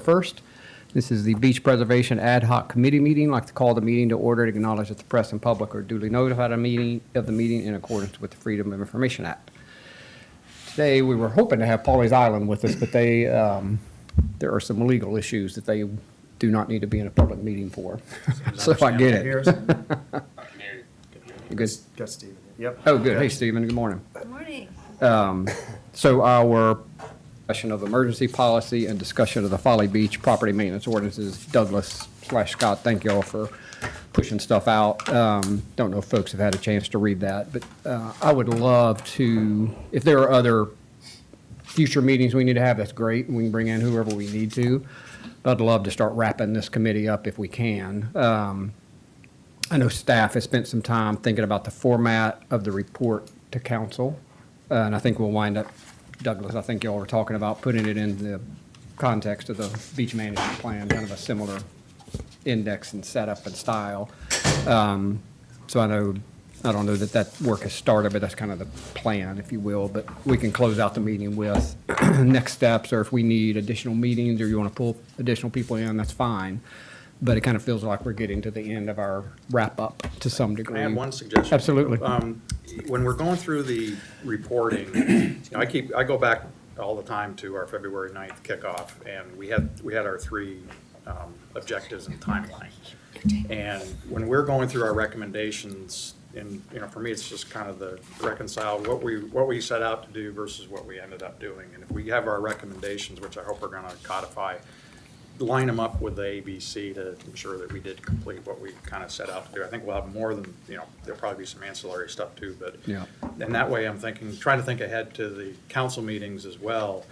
1st. This is the Beach Preservation Ad Hoc Committee meeting. I'd like to call the meeting to order to acknowledge that the press and public are duly notified of the meeting in accordance with the Freedom of Information Act. Today, we were hoping to have Pawleys Island with us, but there are some legal issues that they do not need to be in a public meeting for. So I get it. You good? Got Stephen. Yep. Oh, good. Hey, Stephen. Good morning. Good morning. So our discussion of emergency policy and discussion of the Folly Beach property maintenance ordinances, Douglas/Scott, thank you all for pushing stuff out. Don't know if folks have had a chance to read that, but I would love to, if there are other future meetings we need to have, that's great. We can bring in whoever we need to. But I'd love to start wrapping this committee up if we can. I know staff has spent some time thinking about the format of the report to council. And I think we'll wind up, Douglas, I think y'all were talking about putting it in the context of the beach management plan, kind of a similar index and setup and style. So I don't know that work has started, but that's kind of the plan, if you will. But we can close out the meeting with next steps, or if we need additional meetings or you want to pull additional people in, that's fine. But it kind of feels like we're getting to the end of our wrap-up to some degree. Can I have one suggestion? Absolutely. When we're going through the reporting, I go back all the time to our February 9th kickoff, and we had our three objectives and timeline. And when we're going through our recommendations, and for me, it's just kind of the reconcile what we set out to do versus what we ended up doing. And if we have our recommendations, which I hope we're going to codify, line them up with the ABC to ensure that we did complete what we kind of set out to do. I think we'll have more than, there'll probably be some ancillary stuff too, but Yeah. And that way I'm trying to think ahead to the council meetings as well.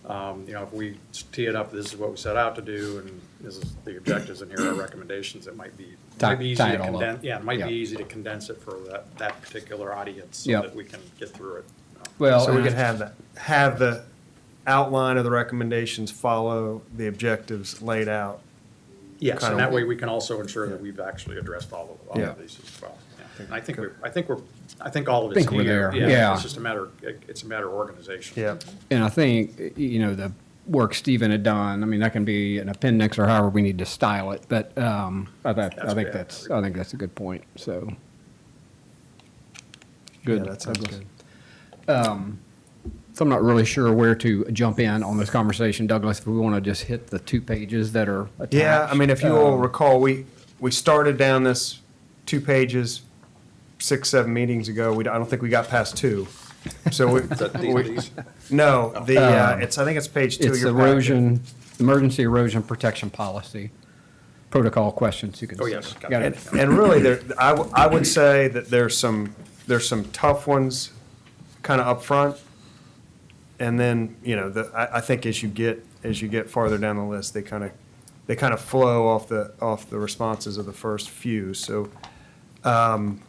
If we tee it up, this is what we set out to do, and this is the objectives, and here are our recommendations. It might be easy to condense. Yeah, it might be easy to condense it for that particular audience so that we can get through it. Well, So we can have the outline of the recommendations follow the objectives laid out. Yes, and that way we can also ensure that we've actually addressed all of these as well. Yeah. And I think all of it's we're here. there. Yeah. It's just a matter of organization. Yeah. And I think, the work Stephen had done, I mean, that can be an appendix or however we need to style it, but I think that's a good point, so. Good. Yeah, that sounds good. So I'm not really sure where to jump in on this conversation, Douglas, if we want to just hit the 2 pages that are attached. Yeah, I mean, if you will recall, we started down this 2 pages 6-7 meetings ago. I don't think we got past 2. So These? no, I think it's page 2. It's emergency erosion protection policy, protocol questions you can see. Oh, yes. Got it. And really, I would say that there's some tough ones kind of up front. And then, I think as you get farther down the list, they kind of flow off the responses of the first few. So, and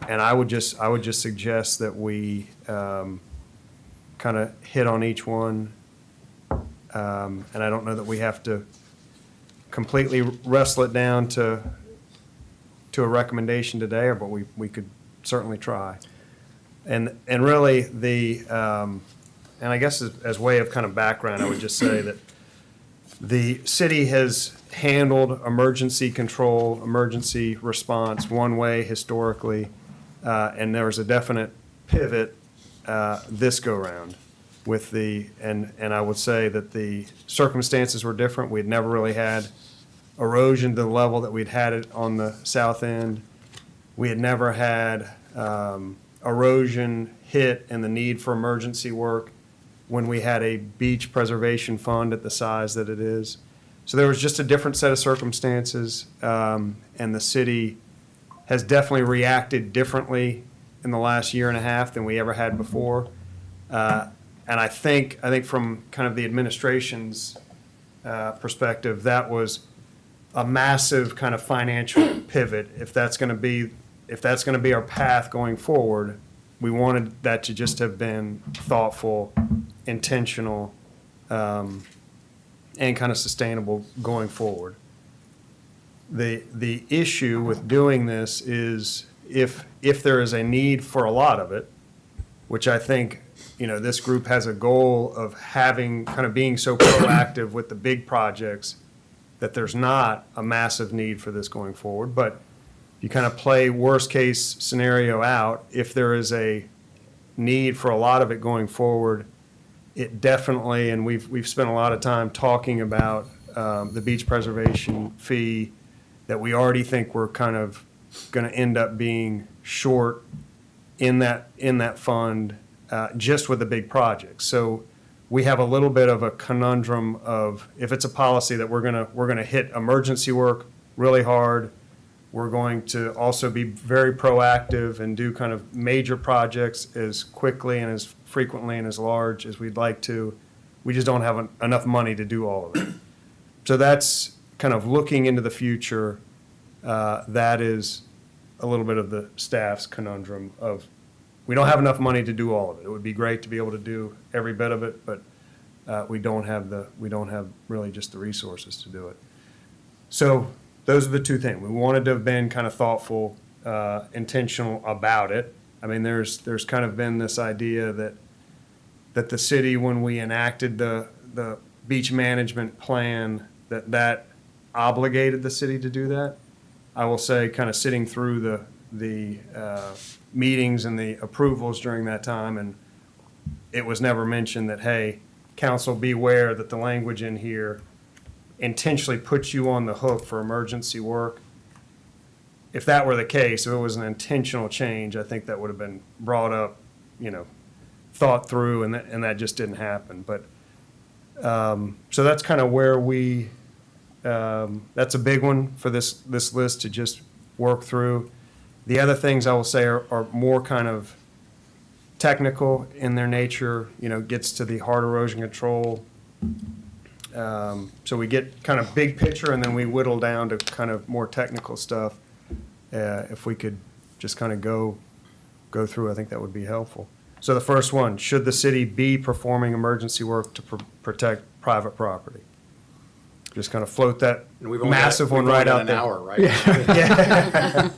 I would just suggest that we kind of hit on each one. And I don't know that we have to completely wrestle it down to a recommendation today, but we could certainly try. And really and I guess as way of kind of background, I would just say that the city has handled emergency control, emergency response one way historically, and there was a definite pivot this go round with and I would say that the circumstances were different. We'd never really had erosion to the level that we'd had it on the south end. We had never had erosion hit and the need for emergency work when we had a beach preservation fund at the size that it is. So there was just a different set of circumstances, and the city has definitely reacted differently in the last year and a half than we ever had before. And I think from kind of the administration's perspective, that was a massive kind of financial pivot. If that's going to be our path going forward, we wanted that to just have been thoughtful, intentional, and kind of sustainable going forward. The issue with doing this is if there is a need for a lot of it, which I think, this group has a goal of having, kind of being so proactive with the big projects that there's not a massive need for this going forward. But you kind of play worst-case scenario out, if there is a need for a lot of it going forward, it definitely, and we've spent a lot of time talking about the beach preservation fee, that we already think we're kind of going to end up being short in that fund, just with the big projects. So we have a little bit of a conundrum of, if it's a policy that we're gonna hit emergency work really hard, we're going to also be very proactive and do kind of major projects as quickly and as frequently and as large as we'd like to. We just don't have enough money to do all of it. So that's kind of looking into the future. That is a little bit of the staff's conundrum of, we don't have enough money to do all of it. It would be great to be able to do every bit of it, but we don't have really just the resources to do it. So those are the two things. We wanted to have been kind of thoughtful, intentional about it. I mean, there's kind of been this idea that the city, when we enacted the beach management plan, that obligated the city to do that. I will say, kind of sitting through the meetings and the approvals during that time, and it was never mentioned that, hey, council, beware that the language in here intentionally puts you on the hook for emergency work. If that were the case, if it was an intentional change, I think that would have been brought up, thought through, and that just didn't happen. But so that's kind of where that's a big one for this list to just work through. The other things I will say are more kind of technical in their nature, gets to the hard erosion control. So we get kind of big picture, and then we whittle down to kind of more technical stuff. If we could just kind of go through, I think that would be helpful. So the first one, should the city be performing emergency work to protect private property? Just kind of float that And we've only massive got, one we've right only out got an there. hour, right? Yeah.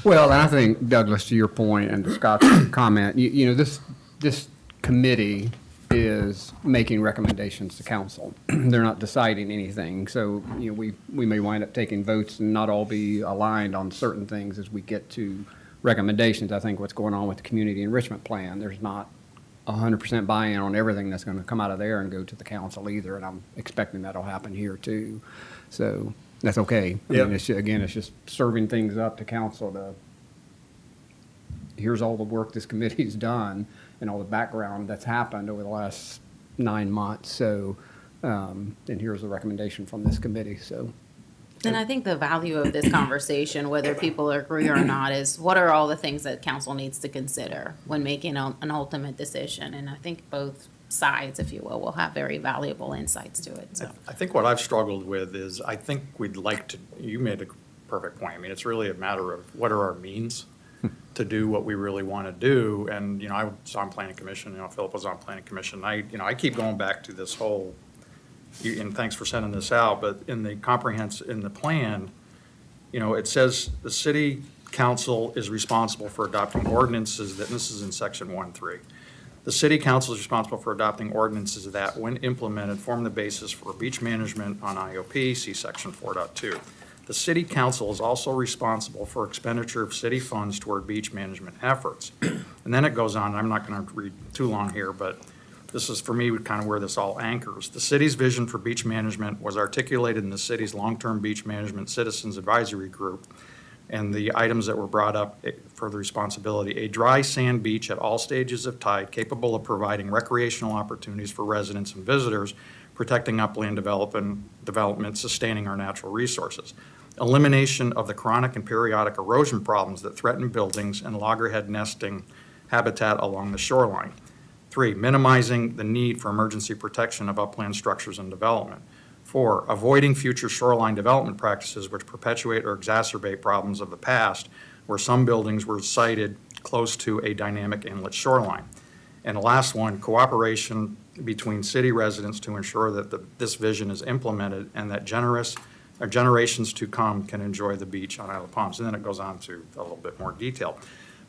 Well, and I think, Douglas, to your point and to Scott's comment, this committee is making recommendations to council. They're not deciding anything. So, we may wind up taking votes and not all be aligned on certain things as we get to recommendations. I think what's going on with the community enrichment plan, there's not 100% buy-in on everything that's going to come out of there and go to the council either, and I'm expecting that'll happen here too. So that's okay. I Yep. mean, it's just serving things up to council to, here's all the work this committee's done and all the background that's happened over the last 9 months. So, and here's the recommendation from this committee, so. And I think the value of this conversation, whether people agree or not, is what are all the things that council needs to consider when making an ultimate decision? And I think both sides, if you will have very valuable insights to it, so. I think what I've struggled with is, I think we'd like to, you made a perfect point. I mean, it's really a matter of what are our means to do what we really want to do. And, I was on planning commission, Philip was on planning commission. I keep going back to this whole, and thanks for sending this out, but in the plan, it says the city council is responsible for adopting ordinances that, and this is in section 1.3. The city council is responsible for adopting ordinances that, when implemented, form the basis for beach management on IOP, see section 4.2. The city council is also responsible for expenditure of city funds toward beach management efforts. And then it goes on, I'm not going to read too long here, but this is, for me, kind of where this all anchors. The city's vision for beach management was articulated in the city's long-term beach management citizens advisory group, and the items that were brought up for the responsibility: a dry sand beach at all stages of tide, capable of providing recreational opportunities for residents and visitors, protecting upland development, sustaining our natural resources. Elimination of the chronic and periodic erosion problems that threaten buildings and loggerhead nesting habitat along the shoreline. 3, minimizing the need for emergency protection of upland structures and development. 4, avoiding future shoreline development practices which perpetuate or exacerbate problems of the past, where some buildings were sited close to a dynamic inlet shoreline. And the last one, cooperation between city residents to ensure that this vision is implemented and that generations to come can enjoy the beach on Isle of Palms. And then it goes on to a little bit more detail.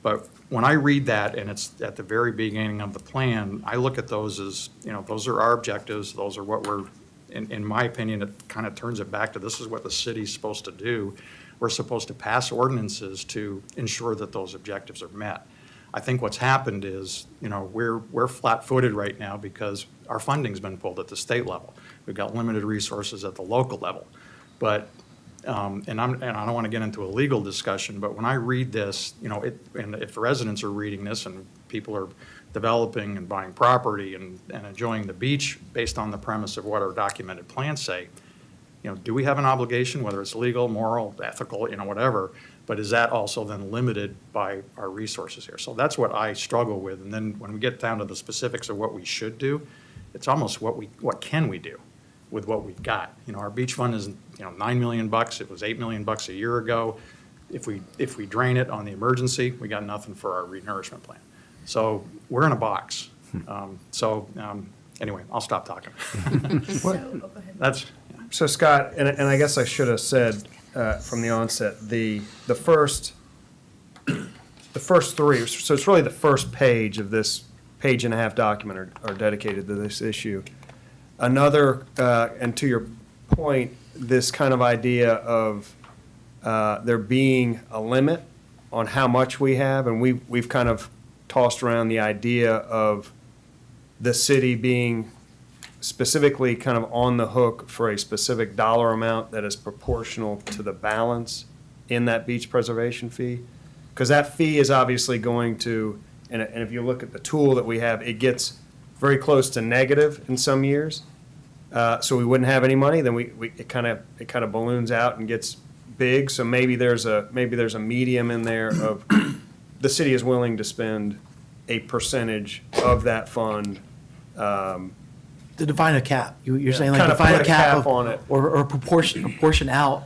But when I read that, and it's at the very beginning of the plan, I look at those as, those are our objectives, those are what we're, in my opinion, it kind of turns it back to this is what the city's supposed to do. We're supposed to pass ordinances to ensure that those objectives are met. I think what's happened is, we're flat-footed right now because our funding's been pulled at the state level. We've got limited resources at the local level. But, and I don't want to get into a legal discussion, but when I read this, and if residents are reading this and people are developing and buying property and enjoying the beach based on the premise of what our documented plans say, do we have an obligation, whether it's legal, moral, ethical, whatever, but is that also then limited by our resources here? So that's what I struggle with. And then when we get down to the specifics of what we should do, it's almost what can we do with what we've got? Our beach fund is, $9 million. It was $8 million a year ago. If we drain it on the emergency, we got nothing for our renourishment plan. So we're in a box. Anyway, I'll stop talking. That's, So Scott, and I guess I should have said from the onset, the first three, so it's really the first page of this page-and-a-half document are dedicated to this issue. Another, and to your point, this kind of idea of there being a limit on how much we have, and we've kind of tossed around the idea of the city being specifically kind of on the hook for a specific dollar amount that is proportional to the balance in that beach preservation fee. Because that fee is obviously going to, and if you look at the tool that we have, it gets very close to negative in some years. So we wouldn't have any money, then it kind of balloons out and gets big. So maybe there's a medium in there of the city is willing to spend a percentage of that fund. To define a cap, you're saying like Kind of define put a a cap cap on it. or proportion out.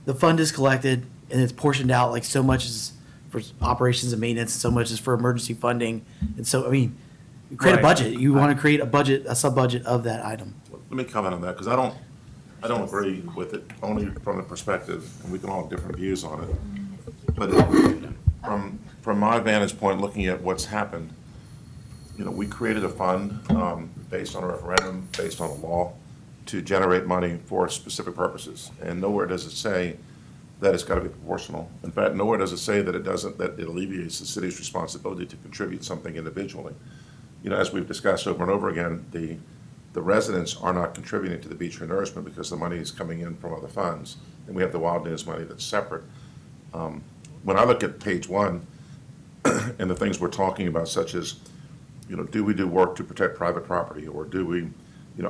The fund is collected and it's portioned out, like so much is for operations and maintenance, so much is for emergency funding. And so, I mean, you create a Right. budget, you want to create a budget, a sub-budget of that item. Let me comment on that, because I don't agree with it, only from the perspective, and we can all have different views on it. But from my vantage point, looking at what's happened, we created a fund based on a referendum, based on a law, to generate money for specific purposes. And nowhere does it say that it's got to be proportional. In fact, nowhere does it say that that it alleviates the city's responsibility to contribute something individually. As we've discussed over and over again, the residents are not contributing to the beach renourishment because the money is coming in from other funds, and we have the wild news money that's separate. When I look at page 1 and the things we're talking about, such as, do we do work to protect private property, or do we,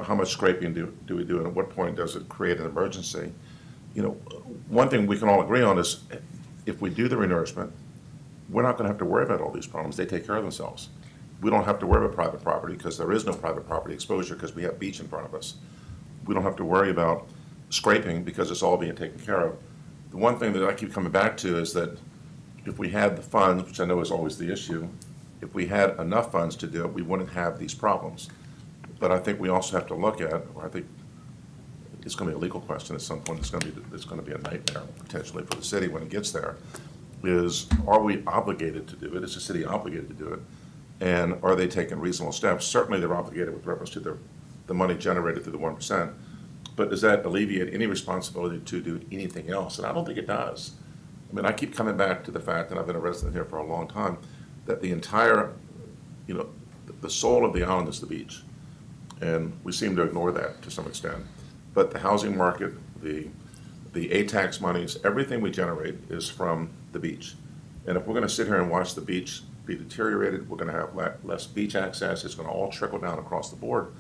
how much scraping do we do, and at what point does it create an emergency? One thing we can all agree on is if we do the renourishment, we're not going to have to worry about all these problems. They take care of themselves. We don't have to worry about private property because there is no private property exposure because we have beach in front of us. We don't have to worry about scraping because it's all being taken care of. The one thing that I keep coming back to is that if we had the funds, which I know is always the issue, if we had enough funds to do it, we wouldn't have these problems. But I think we also have to look at, or I think it's going to be a legal question at some point, it's going to be a nightmare potentially for the city when it gets there, is are we obligated to do it? Is the city obligated to do it? And are they taking reasonable steps? Certainly they're obligated with reference to the money generated through the 1%, but does that alleviate any responsibility to do anything else? And I don't think it does. I mean, I keep coming back to the fact, and I've been a resident here for a long time, that the entire, the soul of the island is the beach. And we seem to ignore that to some extent. But the housing market, the A-tax monies, everything we generate is from the beach. And if we're going to sit here and watch the beach be deteriorated, we're going to have less beach access, it's going to all trickle down across the board.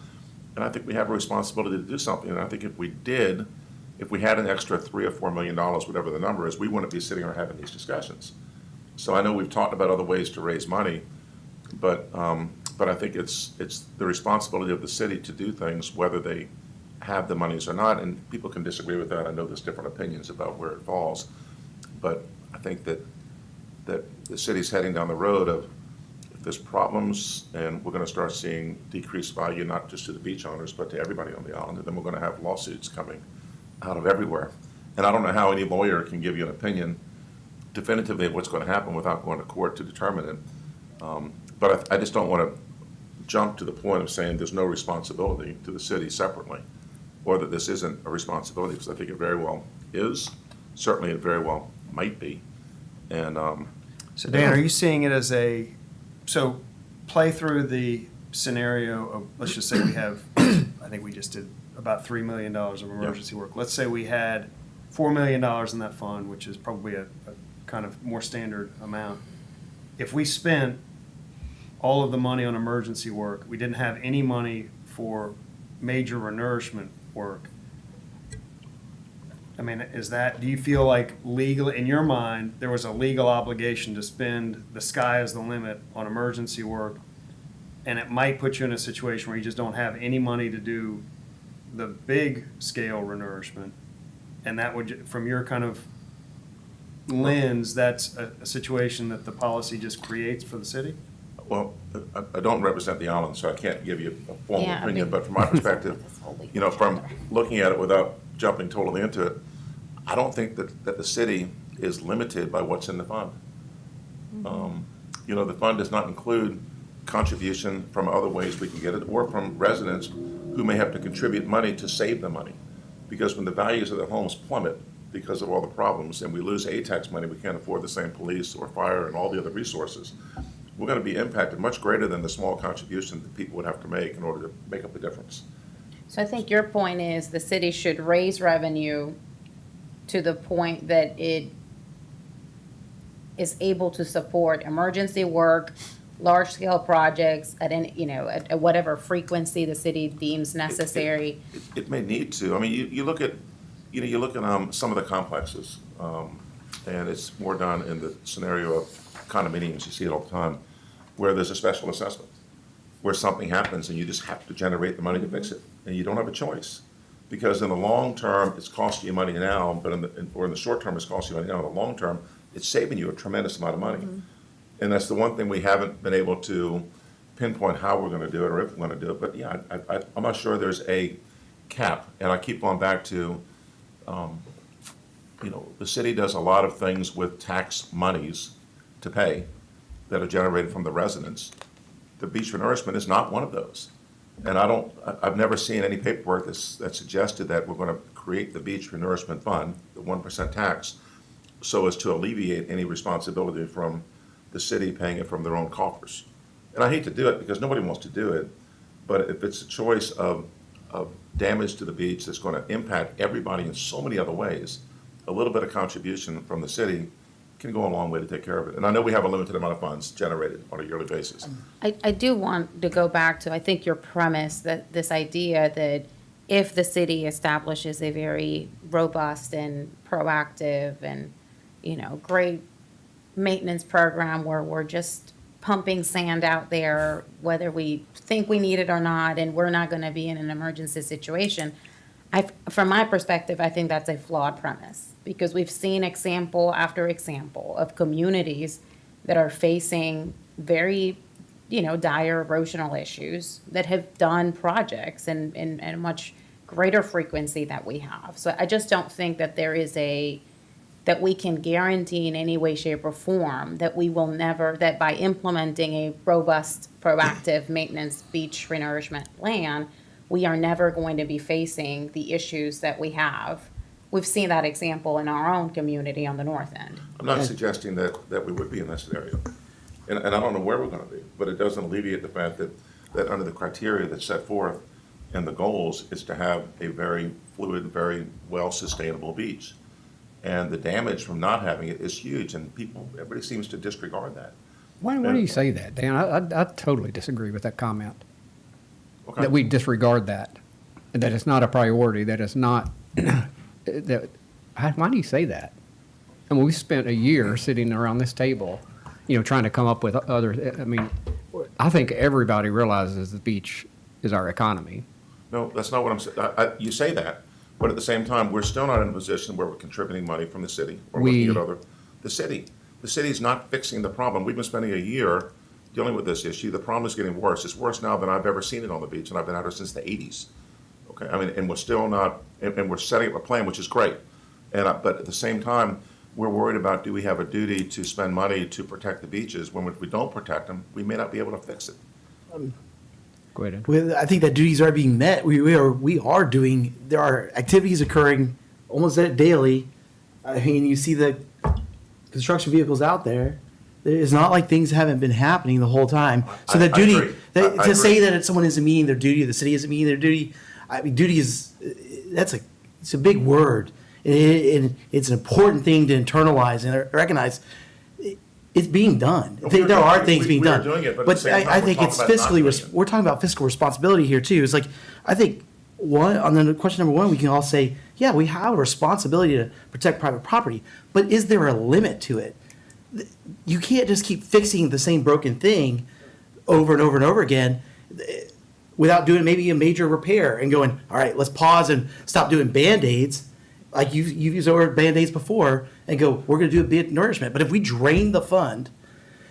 And I think we have a responsibility to do something. And I think if we had an extra $3 or $4 million, whatever the number is, we wouldn't be sitting here having these discussions. So I know we've talked about other ways to raise money, but I think it's the responsibility of the city to do things, whether they have the monies or not. And people can disagree with that. I know there's different opinions about where it falls, but I think that the city's heading down the road of if there's problems, and we're going to start seeing decreased value not just to the beach owners but to everybody on the island, and then we're going to have lawsuits coming out of everywhere. And I don't know how any lawyer can give you an opinion definitively what's going to happen without going to court to determine it. But I just don't want to jump to the point of saying there's no responsibility to the city separately, or that this isn't a responsibility, because I think it very well is. Certainly, it very well might be. And So Dan, are you seeing it as so play through the scenario of, let's just say we have, I think we just did about $3 million of emergency work. Let's say we had $4 million in that fund, which is probably a kind of more standard amount. If we spent all of the money on emergency work, we didn't have any money for major renourishment work, I mean, do you feel like legally, in your mind, there was a legal obligation to spend the sky is the limit on emergency work, and it might put you in a situation where you just don't have any money to do the big scale renourishment, and that would, from your kind of lens, that's a situation that the policy just creates for the city? well, I don't represent the island, so I can't give you a formal Yeah, I opinion, mean- but from my perspective, from looking at it without jumping totally into it, I don't think that the city is limited by what's in the fund. The fund does not include contribution from other ways we can get it, or from residents who may have to contribute money to save the money. Because when the values of their homes plummet because of all the problems, and we lose ATAX money, we can't afford the same police or fire and all the other resources, we're going to be impacted much greater than the small contribution that people would have to make in order to make up the difference. So I think your point is the city should raise revenue to the point that it is able to support emergency work, large-scale projects at at whatever frequency the city deems necessary. It may need to. I mean, you look at, some of the complexes, and it's more done in the scenario of condominiums. You see it all the time, where there's a special assessment, where something happens and you just have to generate the money to fix it, and you don't have a choice. Because in the long term, it's costing you money now, but in the short term, it's costing you money now. In the long term, it's saving you a tremendous amount of money. And that's the one thing we haven't been able to pinpoint how we're going to do it or if we're going to do it. But yeah, I'm not sure there's a cap. And I keep going back to, the city does a lot of things with tax monies to pay that are generated from the residents. The beach renourishment is not one of those. And I've never seen any paperwork that suggested that we're going to create the beach renourishment fund, the 1% tax, so as to alleviate any responsibility from the city paying it from their own coffers. And I hate to do it because nobody wants to do it, but if it's a choice of damage to the beach that's going to impact everybody in so many other ways, a little bit of contribution from the city can go a long way to take care of it. And I know we have a limited amount of funds generated on a yearly basis. I do want to go back to, I think, your premise, that this idea that if the city establishes a very robust and proactive and, great maintenance program where we're just pumping sand out there, whether we think we need it or not, and we're not going to be in an emergency situation, from my perspective, I think that's a flawed premise, because we've seen example after example of communities that are facing very, dire erosional issues that have done projects in a much greater frequency that we have. So I just don't think that there is that we can guarantee in any way, shape, or form that we will never, that by implementing a robust, proactive maintenance beach renourishment plan, we are never going to be facing the issues that we have. We've seen that example in our own community on the north end. I'm not suggesting that we would be in that scenario. And I don't know where we're going to be, but it doesn't alleviate the fact that under the criteria that's set forth and the goals is to have a very fluid, very well-sustainable beach. And the damage from not having it is huge, and everybody seems to disregard that. Why do you say that, Dan? I totally disagree with that comment. Okay. That we disregard that, and that it's not a priority, that it's not, why do you say that? I mean, we spent a year sitting around this table, trying to come up with I think everybody realizes the beach is our economy. No, that's not what I'm saying. You say that, but at the same time, we're still not in a position where we're contributing money from the city or looking at the city. The city's not fixing the problem. We've been spending a year dealing with this issue. The problem is getting worse. It's worse now than I've ever seen it on the beach, and I've been out here since the 80s. Okay, and we're still not, and we're setting up a plan, which is great. But at the same time, we're worried about, do we have a duty to spend money to protect the beaches, when if we don't protect them, we may not be able to fix it. Go ahead. Well, I think that duties are being met. We are doing, there are activities occurring almost daily. I mean, you see the construction vehicles out there. It's not like things haven't been happening the whole time. So the I duty, agree. that- I to say agree. that someone isn't meeting their duty, the city isn't meeting their duty, I mean, duty is, it's a big word. And it's an important thing to internalize and recognize. It's being done. There are things being we are done. doing it, but at the same time, I we're think talking it's about not fiscally, doing it. we're talking about fiscal responsibility here too. It's like, I think, on the question number one, we can all say, yeah, we have a responsibility to protect private property, but is there a limit to it? You can't just keep fixing the same broken thing over and over and over again without doing maybe a major repair and going, all right, let's pause and stop doing Band-Aids. Like you've used the word Band-Aids before, and go, we're gonna do a bit nourishment. But if we drain the fund,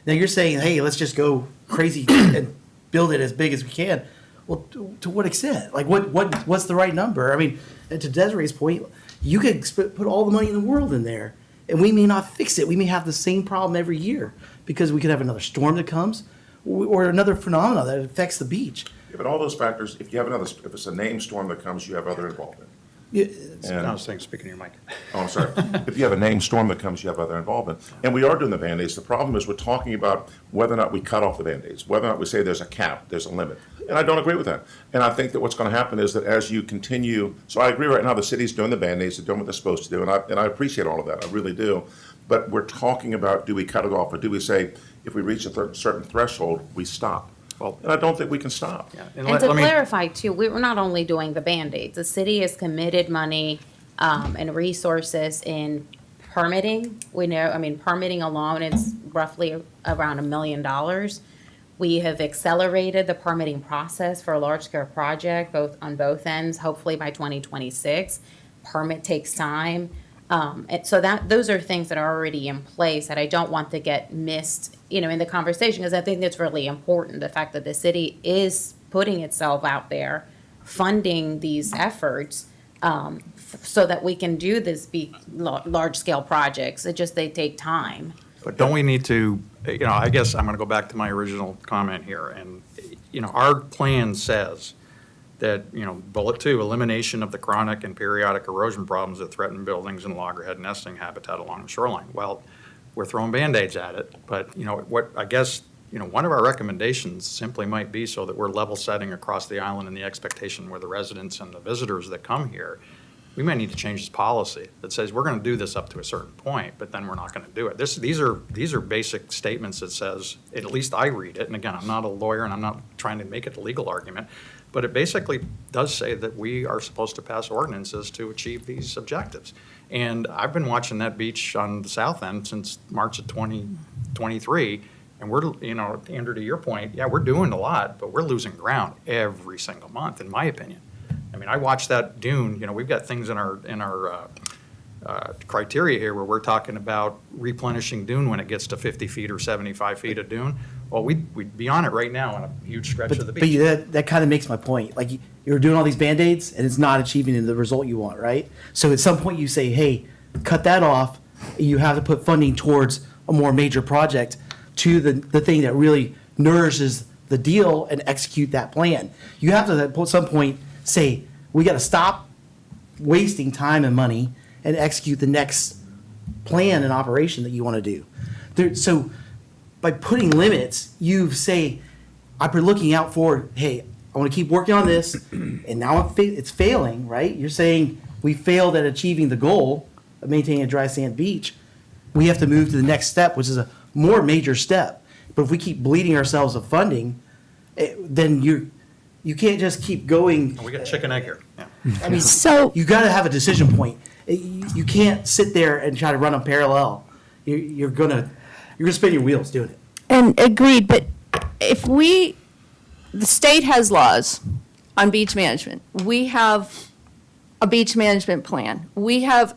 now you're saying, hey, let's just go crazy and build it as big as we can. Well, to what extent? Like what's the right number? I mean, and to Desiree's point, you could put all the money in the world in there, and we may not fix it. We may have the same problem every year because we could have another storm that comes or another phenomenon that affects the beach. Yeah, but all those factors, if you have another, if it's a named storm that comes, you have other involvement. And- I was saying, speaking to your mic. Oh, I'm sorry. If you have a named storm that comes, you have other involvement. And we are doing the Band-Aids. The problem is we're talking about whether or not we cut off the Band-Aids, whether or not we say there's a cap, there's a limit. And I don't agree with that. And I think that what's going to happen is that as you continue, so I agree right now, the city's doing the Band-Aids, they're doing what they're supposed to do, and I appreciate all of that, I really do. But we're talking about, do we cut it off, or do we say, if we reach a certain threshold, we stop? Well- And I don't think we can stop. Yeah, And let- to let me- clarify too, we're not only doing the Band-Aids, the city has committed money and resources in permitting. We know, I mean, permitting alone, it's roughly around $1 million. We have accelerated the permitting process for a large-scale project, on both ends, hopefully by 2026. Permit takes time. And so those are things that are already in place that I don't want to get missed, in the conversation, because I think that's really important. The fact that the city is putting itself out there, funding these efforts, so that we can do this large-scale projects. They take time. But don't we need to, I guess I'm going to go back to my original comment here. And, our plan says that, bullet 2, elimination of the chronic and periodic erosion problems that threaten buildings and loggerhead nesting habitat along the shoreline. Well, we're throwing Band-Aids at it, but, what I guess, one of our recommendations simply might be so that we're level setting across the island in the expectation where the residents and the visitors that come here, we may need to change this policy that says we're going to do this up to a certain point, but then we're not going to do it. These are basic statements that says, at least I read it, and again, I'm not a lawyer and I'm not trying to make it a legal argument, but it basically does say that we are supposed to pass ordinances to achieve these objectives. And I've been watching that beach on the south end since March of 2023, and we're, Andrew, to your point, yeah, we're doing a lot, but we're losing ground every single month, in my opinion. I mean, I watched that dune, we've got things in our criteria here where we're talking about replenishing dune when it gets to 50 feet or 75 feet of dune. Well, we'd be on it right now on a huge stretch of the But beach. that kind of makes my point. Like you're doing all these Band-Aids and it's not achieving the result you want, right? So at some point you say, hey, cut that off. You have to put funding towards a more major project to the thing that really nourishes the deal and execute that plan. You have to at some point say, we got to stop wasting time and money and execute the next plan and operation that you want to do. So by putting limits, you say, I'm looking out for, hey, I want to keep working on this, and now it's failing, right? You're saying we failed at achieving the goal of maintaining a dry sand beach. We have to move to the next step, which is a more major step. But if we keep bleeding ourselves of funding, then you can't just keep going. We got chicken egg here, yeah. I mean, So- you got to have a decision point. You can't sit there and try to run them parallel. You're gonna spin your wheels doing it. And agreed, but the state has laws on beach management. We have a beach management plan. We've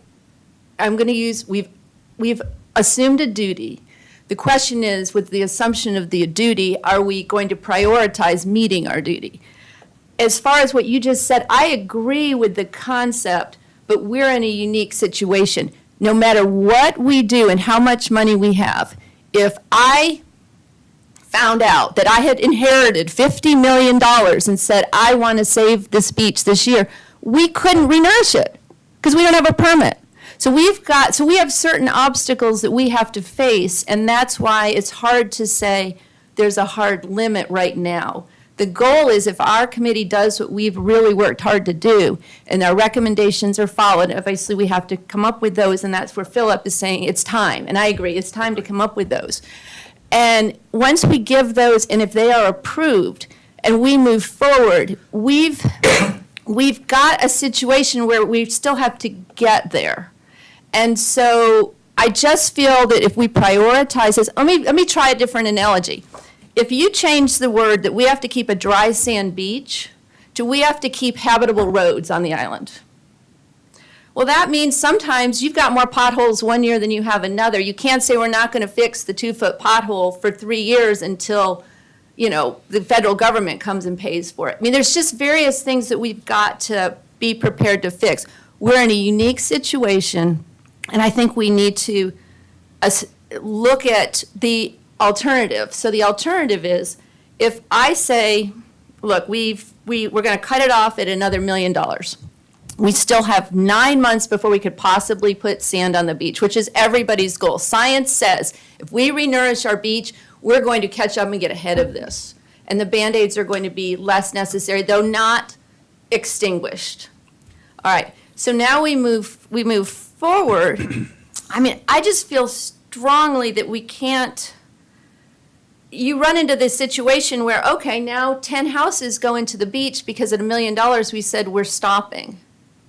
assumed a duty. The question is, with the assumption of the duty, are we going to prioritize meeting our duty? As far as what you just said, I agree with the concept, but we're in a unique situation. no matter what we do and how much money we have, if I found out that I had inherited $50 million and said, I want to save this beach this year, we couldn't renourish it because we don't have a permit. So we have certain obstacles that we have to face, and that's why it's hard to say there's a hard limit right now. The goal is if our committee does what we've really worked hard to do, and our recommendations are followed, obviously we have to come up with those, and that's where Philip is saying it's time, and I agree, it's time to come up with those. And once we give those, and if they are approved, and we move forward, we've got a situation where we still have to get there. And so I just feel that if we prioritize this, let me try a different analogy. If you change the word that we have to keep a dry sand beach to we have to keep habitable roads on the island. Well, that means sometimes you've got more potholes one year than you have another. You can't say we're not going to fix the 2-foot pothole for 3 years until, the federal government comes and pays for it. I mean, there's just various things that we've got to be prepared to fix. We're in a unique situation, and I think we need to look at the alternative. So the alternative is if I say, look, we're going to cut it off at another $1 million. We still have 9 months before we could possibly put sand on the beach, which is everybody's goal. Science says if we renourish our beach, we're going to catch up and get ahead of this. And the Band-Aids are going to be less necessary, though not extinguished. All right, so now we move forward. I mean, I just feel strongly that we can't, you run into this situation where, okay, now 10 houses go into the beach because at $1 million we said we're stopping.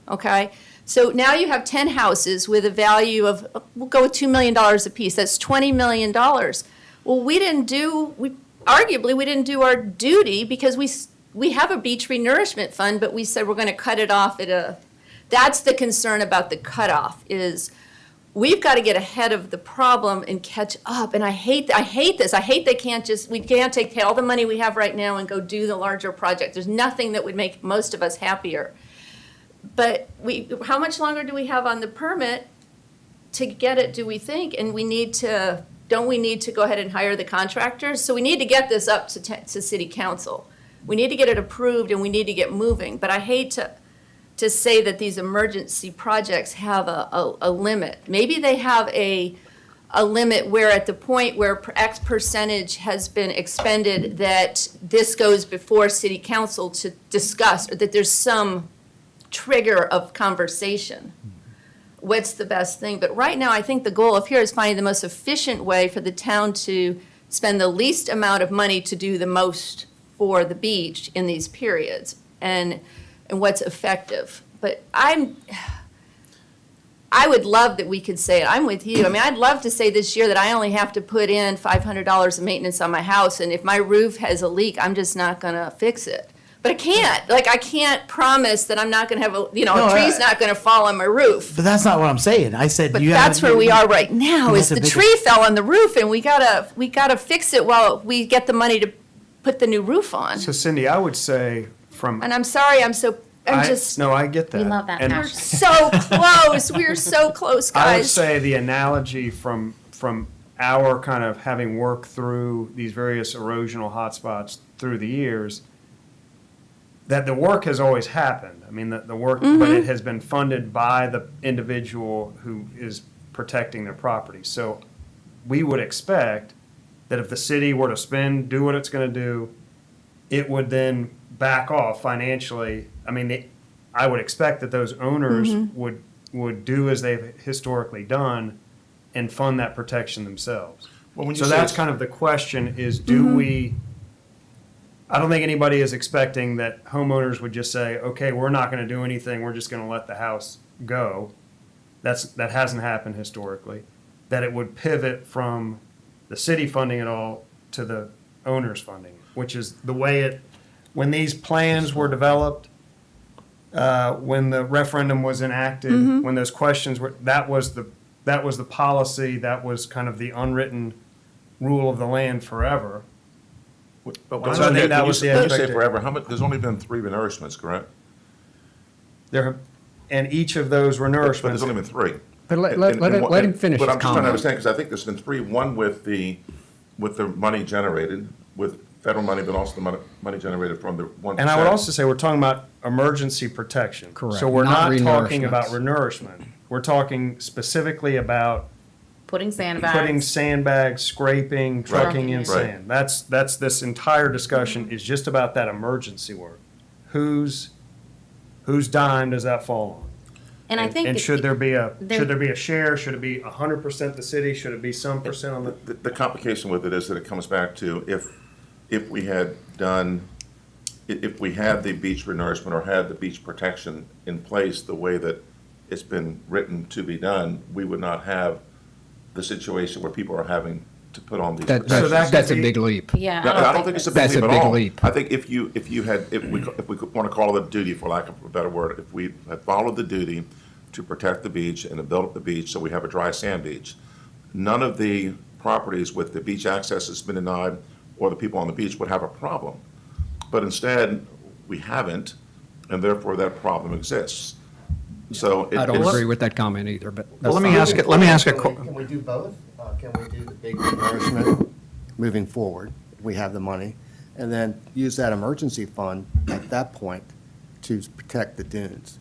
Okay, so now you have 10 houses with a value of, we'll go with $2 million apiece. That's $20 million. Well, arguably we didn't do our duty because we have a beach renourishment fund, but we said we're going to cut it off that's the concern about the cutoff is we've got to get ahead of the problem and catch up. And I hate this. I hate we can't take all the money we have right now and go do the larger project. There's nothing that would make most of us happier. But how much longer do we have on the permit to get it, do we think? And don't we need to go ahead and hire the contractors? So we need to get this up to city council. We need to get it approved and we need to get moving. But I hate to say that these emergency projects have a limit. Maybe they have a limit where at the point where X percentage has been expended that this goes before city council to discuss, or that there's some trigger of conversation. What's the best thing? But right now, I think the goal of here is finding the most efficient way for the town to spend the least amount of money to do the most for the beach in these periods, and what's effective. But I would love that we could say it. I'm with you. I mean, I'd love to say this year that I only have to put in $500 of maintenance on my house, and if my roof has a leak, I'm just not going to fix it. But I can't. I can't promise that I'm not going to have a tree's not going to fall on my roof. But that's not what I'm saying. I said But that's where we are right now, is the tree fell on the roof, and we gotta fix it while we get the money to put the new roof on. So Cindy, I would say And I'm sorry, no, I get that. We love that And house. so close. We're so close, guys. I would say the analogy from our kind of having worked through these various erosional hotspots through the years, that the work has always happened. I mean, the work, but it has been funded by the individual who is protecting their property. So we would expect that if the city were to do what it's going to do, it would then back off financially. I mean, I would expect that those owners would do as they've historically done and fund that protection themselves. Well, when you So say that's it's- kind of the question is, do we, I don't think anybody is expecting that homeowners would just say, okay, we're not going to do anything, we're just going to let the house go. That hasn't happened historically. That it would pivot from the city funding it all to the owners funding it, which is the way when these plans were developed, when the referendum was enacted, when those questions were, that was the policy, that was kind of the unwritten rule of the land forever. But So I think that was the when you say expectation. forever, there's only been 3 renourishments, correct? And each of those But there's renourishments, only been 3. But let him finish But his I'm just trying to comment. understand, because I think there's been three, one with the money generated, with federal money, but also the money generated from the 1%. And I would also say, we're talking about emergency protection. Correct. So we're Not not talking renourishments. about renourishment. We're talking specifically about Putting putting sandbags. sandbags, scraping, trucking in Right. sand. That's this entire discussion is just about that emergency work. Whose dime does that fall on? And I think. And should there be a there- share? Should it be 100% the city? Should it be some percent on the? The complication with it is that it comes back to if we had done, if we had the beach renourishment or had the beach protection in place the way that it's been written to be done, we would not have the situation where people are having to put on these protections. That's a big leap. Yeah. No, I don't think it's a big That's a leap at big all. leap. I think if we want to call it a duty, for lack of a better word, if we had followed the duty to protect the beach and to build up the beach so we have a dry sand beach, none of the properties with the beach access that's been denied or the people on the beach would have a problem. But instead, we haven't, and therefore that problem exists. So I don't it's- agree with that comment either, but. Well, let me that's ask it, let me ask a, Can we do both? Can we do the big nourishment moving forward? We have the money, and then use that emergency fund at that point to protect the dunes.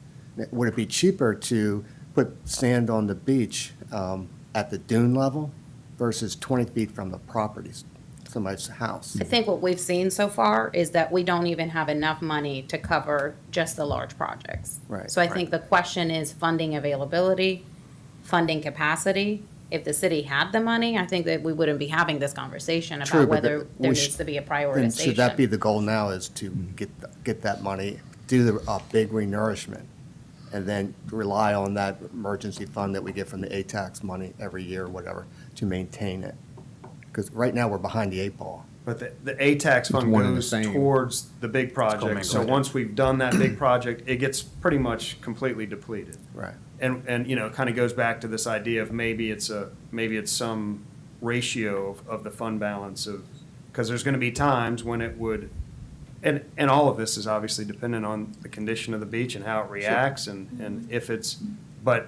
Would it be cheaper to put sand on the beach at the dune level versus 20 feet from the properties, somebody's house? I think what we've seen so far is that we don't even have enough money to cover just the large projects. Right. So I think the question is funding availability, funding capacity. If the city had the money, I think that we wouldn't be having this conversation True, about but whether we there sh- needs to be a Then should that be prioritization. the goal now, is to get that money, do a big renourishment, and then rely on that emergency fund that we get from the A-tax money every year or whatever to maintain it? Because right now, we're behind the eight ball. But the A-tax fund one and the goes same. towards the big project. So commingled. once we've done that big project, it gets pretty much completely depleted. Right. And, you know, it kind of goes back to this idea of maybe it's some ratio of the fund balance of, because there's going to be times when it would, and all of this is obviously dependent on the condition of the beach and how it reacts and if it's, but,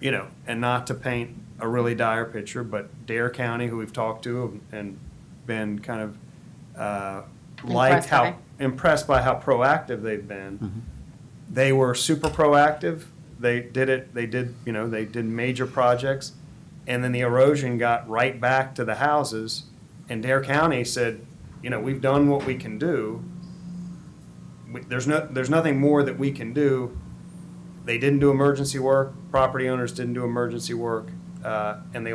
you know, and not to paint a really dire picture, but Dare County, who we've talked to and been kind of liked how, impressed by how proactive they've been. They were super proactive. They did major projects. And then the erosion got right back to the houses. And Dare County said, you know, we've done what we can do. There's nothing more that we can do. They didn't do emergency work. Property owners didn't do emergency work. And they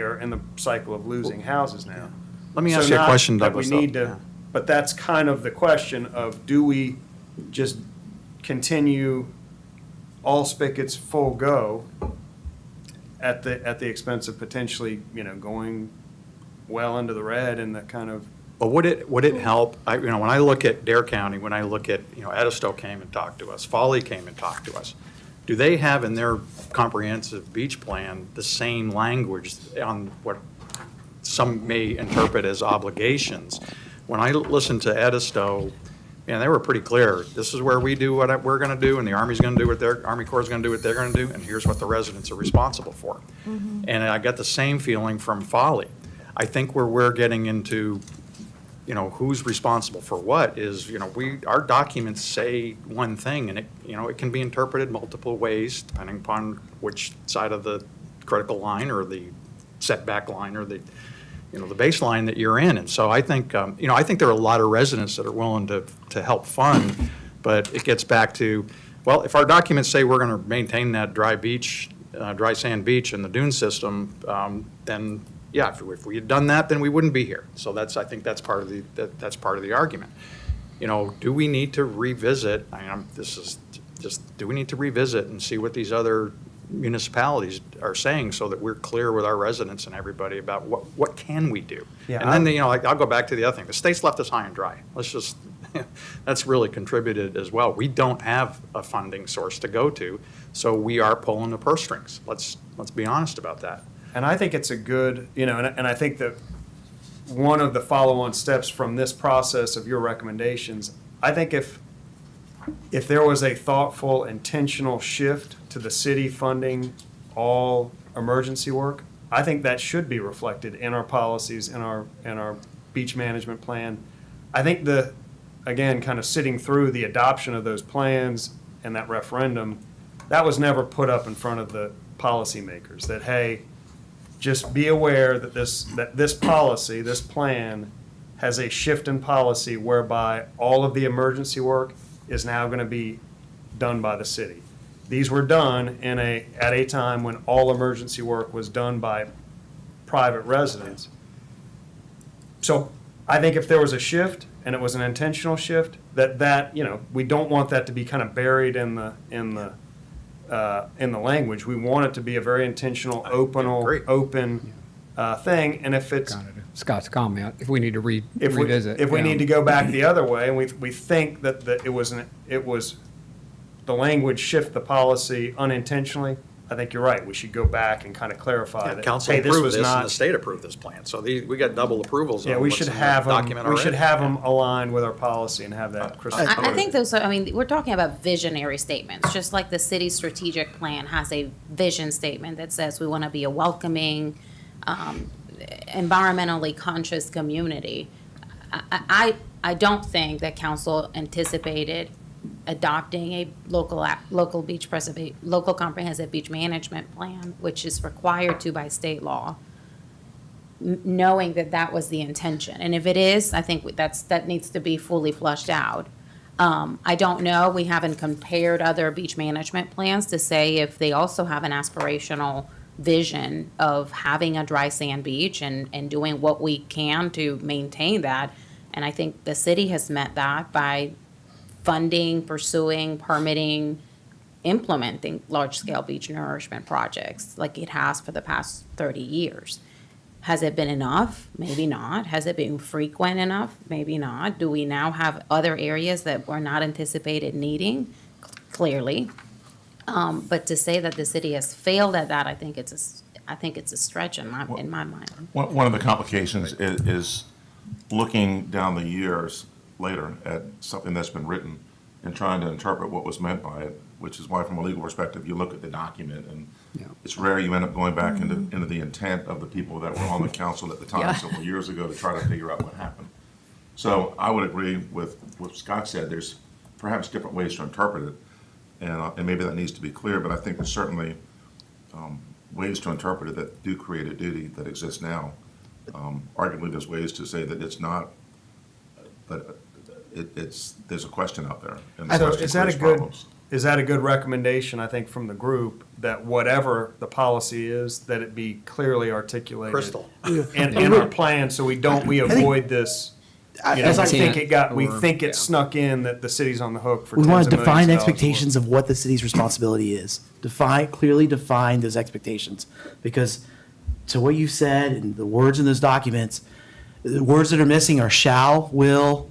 are in the cycle of losing houses now. let me So ask you a not question, that Douglas. we need though. to, but that's kind of the question of, do we just continue all spigots full go at the expense of potentially, you know, going well into the red and that kind of, But would it help, when I look at Dare County, when I look at, Edisto came and talked to us, Foley came and talked to us, do they have in their comprehensive beach plan the same language on what some may interpret as obligations? When I listened to Edisto, they were pretty clear. This is where we do what we're going to do, and the Army's going to do what Army Corps is going to do what they're going to do, and here's what the residents are responsible for. And I got the same feeling from Foley. I think where we're getting into, who's responsible for what is, our documents say one thing, and it can be interpreted multiple ways depending upon which side of the critical line or the setback line or the baseline that you're in. And so I think, I think there are a lot of residents that are willing to help fund, but it gets back to, well, if our documents say we're going to maintain that dry sand beach and the dune system, then yeah, if we had done that, then we wouldn't be here. So I think that's part of the argument. Do we need to revisit? Do we need to revisit and see what these other municipalities are saying so that we're clear with our residents and everybody about what can we do? Yeah, And then, I'll go back to the other thing. The state's left us high and dry. That's really contributed as well. We don't have a funding source to go to, so we are pulling the purse strings. Let's be honest about that. and I think it's a good, and I think that one of the follow-on steps from this process of your recommendations, I think if there was a thoughtful, intentional shift to the city funding all emergency work, I think that should be reflected in our policies, in our beach management plan. I think again, kind of sitting through the adoption of those plans and that referendum, that was never put up in front of the policymakers, that, hey, just be aware that this policy, this plan, has a shift in policy whereby all of the emergency work is now going to be done by the city. These were done at a time when all emergency work was done by private residents. So I think if there was a shift, and it was an intentional shift, we don't want that to be kind of buried in the language. We want it to be a very intentional, agree. open thing, and if it's, Kind of Scott's comment, if we need to if we, revisit. if we yeah. need to go back the other way, and we think that it was the language shift the policy unintentionally, I think you're right. We should go back and kind of clarify Yeah, that, council hey, this approved was this and the not. state approved this plan, so we got double approvals Yeah, on we what's should in the have them, document we should already. have them aligned with our policy and have that crystal. I think those are, I mean, we're talking about visionary statements, just like the city's strategic plan has a vision statement that says we want to be a welcoming, environmentally conscious community. I don't think that council anticipated adopting a local comprehensive beach management plan, which is required to by state law, knowing that that was the intention. And if it is, I think that needs to be fully flushed out. I don't know, we haven't compared other beach management plans to say if they also have an aspirational vision of having a dry sand beach and doing what we can to maintain that. And I think the city has met that by funding, pursuing, permitting, implementing large-scale beach nourishment projects like it has for the past 30 years. Has it been enough? Maybe not. Has it been frequent enough? Maybe not. Do we now have other areas that were not anticipated needing? Clearly. But to say that the city has failed at that, I think it's a stretch in my mind. One of the complications is looking down the years later at something that's been written and trying to interpret what was meant by it, which is why from a legal perspective, you look at the document and Yeah. it's rare you end up going back into the intent of the people that were on the council at the time Yeah. several years ago to try to figure out what happened. So I would agree with what Scott said. There's perhaps different ways to interpret it, and maybe that needs to be clear, but I think there's certainly ways to interpret it that do create a duty that exists now. Arguably, there's ways to say that it's not, but there's a question out there. And the So question is that a creates good, problems. is that a good recommendation, I think, from the group, that whatever the policy is, that it be clearly articulated? Crystal. In our plan, so we avoid this, As I we Or- think it snuck in that the city's on the hook for We tens want of to millions define of dollars expectations of what the city's responsibility is. Clearly define those expectations. Because to what you said and the words in those documents, the words that are missing are shall, will,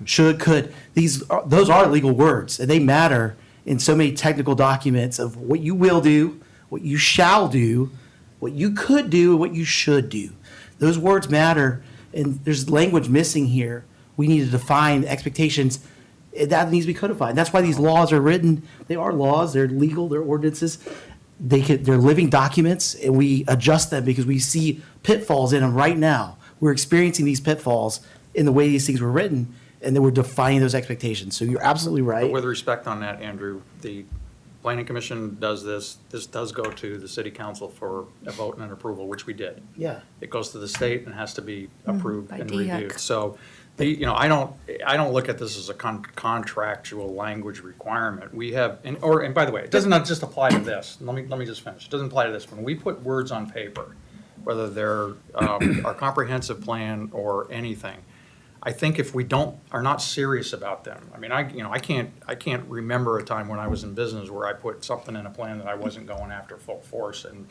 should, could. Those are legal words, and they matter in so many technical documents of what you will do, what you shall do, what you could do, and what you should do. Those words matter, and there's language missing here. We need to define expectations. That needs to be codified. That's why these laws are written. They are laws, they're legal, they're ordinances. They're living documents, and we adjust them because we see pitfalls in them right now. We're experiencing these pitfalls in the way these things were written, and then we're defining those expectations. So you're absolutely But right. with respect on that, Andrew, the planning commission does this does go to the city council for a vote and an approval, which we did. Yeah. It goes to the state and has to be approved by and DHEC. reviewed. So, I don't look at this as a contractual language requirement. We have, and by the way, it does not just apply to this. Let me just finish. It doesn't apply to this. When we put words on paper, whether they're our comprehensive plan or anything, I think if we are not serious about them, I mean, I can't remember a time when I was in business where I put something in a plan that I wasn't going after full force and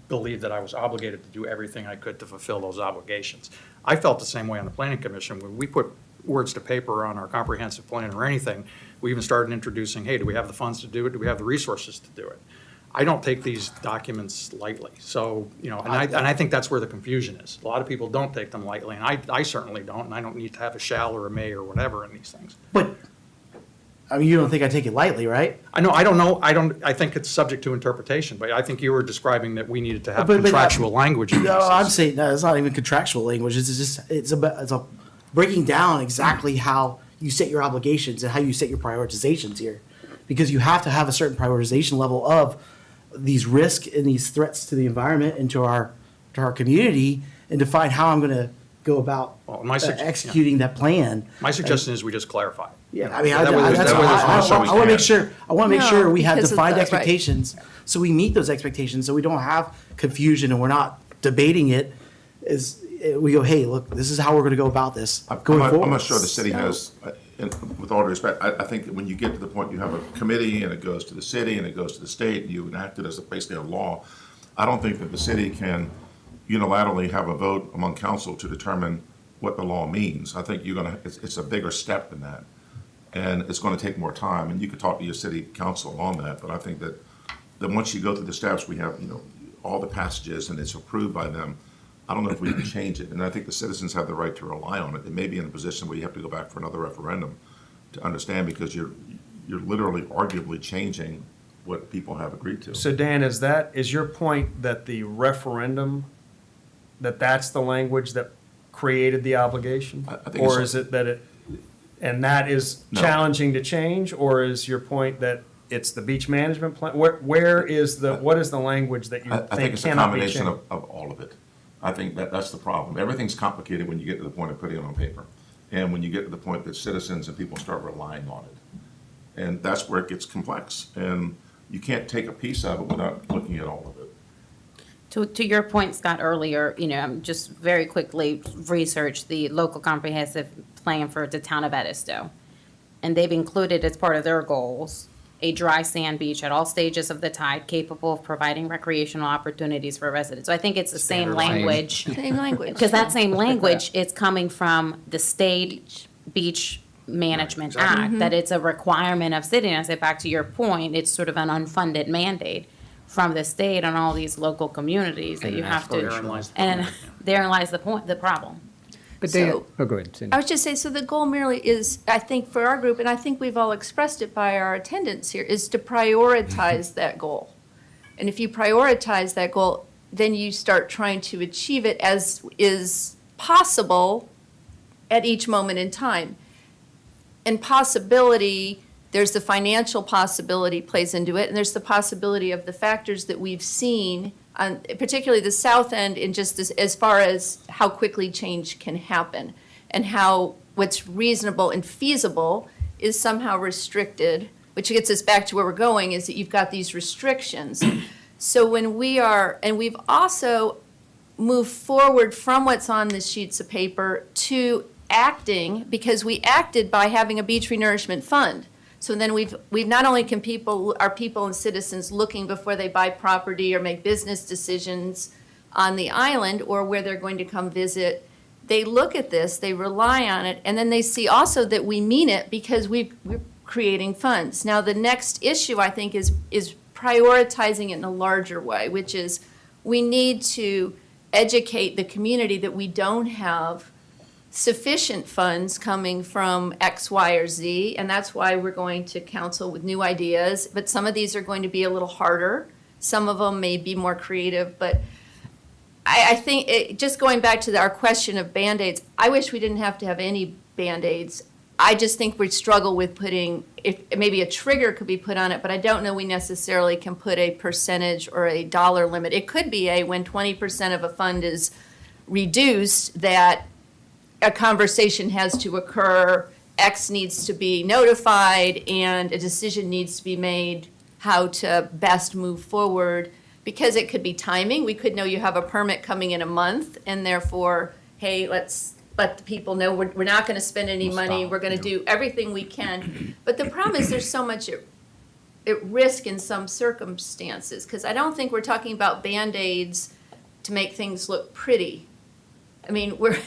believed that I was obligated to do everything I could to fulfill those obligations. I felt the same way on the planning commission. When we put words to paper on our comprehensive plan or anything, we even started introducing, hey, do we have the funds to do it? Do we have the resources to do it? I don't take these documents lightly. So, and I think that's where the confusion is. A lot of people don't take them lightly, and I certainly don't, and I don't need to have a shall or a may or whatever in these things. But I mean, you don't think I take it lightly, right? I know, I think it's subject to interpretation, but I think you were describing that we needed to have But- contractual language in No, this. I'm saying, no, it's not even contractual language. It's a breaking down exactly how you set your obligations and how you set your prioritizations here. Because you have to have a certain prioritization level of these risks and these threats to the environment and to our community, and define how I'm gonna go about Well, my executing that plan. My suggestion is we just clarify. Yeah, I mean, That way there's- that way there's no I want to make misunderstanding. sure, I want to make No, sure we have because of defined the- right. expectations, so we meet those expectations, so we don't have confusion and we're not debating it. We go, hey, look, this is how we're going to go about this going forward. I'm not sure the city has, and with all due respect, I think that when you get to the point, you have a committee, and it goes to the city, and it goes to the state, and you enact it as basically a law. I don't think that the city can unilaterally have a vote among council to determine what the law means. I think it's a bigger step than that. And it's gonna take more time, and you could talk to your city council on that, but I think that once you go through the steps, we have, all the passages, and it's approved by them. I don't know if we can change it, and I think the citizens have the right to rely on it. They may be in a position where you have to go back for another referendum to understand, because you're literally arguably changing what people have agreed to. So Dan, is your point that the referendum, that's the language that created the obligation? I think it's- Or is it and that is No. challenging to change, or is your point that it's the beach management plan? What is the language that you I think think it's a cannot be combination changed? of all of it. I think that's the problem. Everything's complicated when you get to the point of putting it on paper. And when you get to the point that citizens and people start relying on it. And that's where it gets complex. And you can't take a piece of it without looking at all of it. To your point, Scott, earlier, I'm just very quickly researched the local comprehensive plan for the town of Edisto. And they've included as part of their goals, a dry sand beach at all stages of the tide capable of providing recreational opportunities for residents. So I think it's the same language. Same language. Because that same language is coming from the state beach management act, that it's a requirement of city. And I say, back to your point, it's sort of an unfunded mandate from the state on all these local communities that you have to. Therein lies the And point, therein lies the problem. But Dan, So- oh, go ahead, Cindy. I was just saying, so the goal merely is, I think for our group, and I think we've all expressed it by our attendance here, is to prioritize that goal. And if you prioritize that goal, then you start trying to achieve it as is possible at each moment in time. And possibility, there's the financial possibility plays into it, and there's the possibility of the factors that we've seen, on particularly the south end, in just as far as how quickly change can happen, and how what's reasonable and feasible is somehow restricted, which gets us back to where we're going, is that you've got these restrictions. So when and we've also moved forward from what's on the sheets of paper to acting, because we acted by having a beach renourishment fund. So then we've not only can our people and citizens looking before they buy property or make business decisions on the island or where they're going to come visit, they look at this, they rely on it, and then they see also that we mean it because we're creating funds. Now, the next issue, I think, is prioritizing it in a larger way, which is we need to educate the community that we don't have sufficient funds coming from X, Y, or Z, and that's why we're going to council with new ideas. But some of these are going to be a little harder. Some of them may be more creative, but I think, just going back to our question of Band-Aids, I wish we didn't have to have any Band-Aids. I just think we'd struggle with putting, if maybe a trigger could be put on it, but I don't know we necessarily can put a percentage or a dollar limit. It could be when 20% of a fund is reduced, that a conversation has to occur, X needs to be notified, and a decision needs to be made how to best move forward. Because it could be timing. We could know you have a permit coming in a month, and therefore, hey, let's let the people know we're not going to spend any money. We're going to do everything we can. But the problem is there's so much at risk in some circumstances, because I don't think we're talking about Band-Aids to make things look pretty. I mean, we're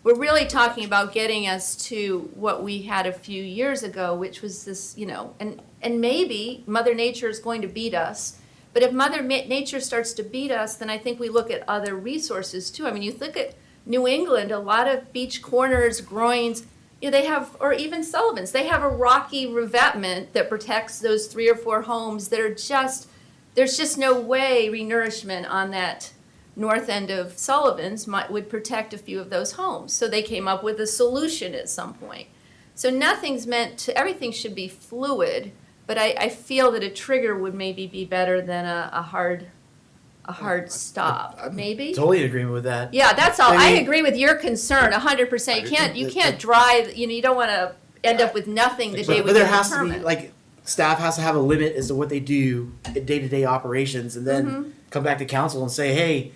really talking about getting us to what we had a few years ago, which was this, and maybe Mother Nature is going to beat us. But if Mother Nature starts to beat us, then I think we look at other resources too. I mean, you look at New England, a lot of beach corners, groins, you know, they have, or even Sullivan's, they have a rocky revetment that protects those 3 or 4 homes that are just, there's just no way renourishment on that north end of Sullivan's would protect a few of those homes. So they came up with a solution at some point. So nothing's meant to, everything should be fluid, but I feel that a trigger would maybe be better than a hard stop, maybe? Totally in agreement with that. Yeah, that's all. I mean- agree with your concern 100%. You can't drive, you know, you don't want to end up with nothing the day we But there get the has to be, permit. like, staff has to have a limit as to what they do in day-to-day operations, and then come back to council and say, hey,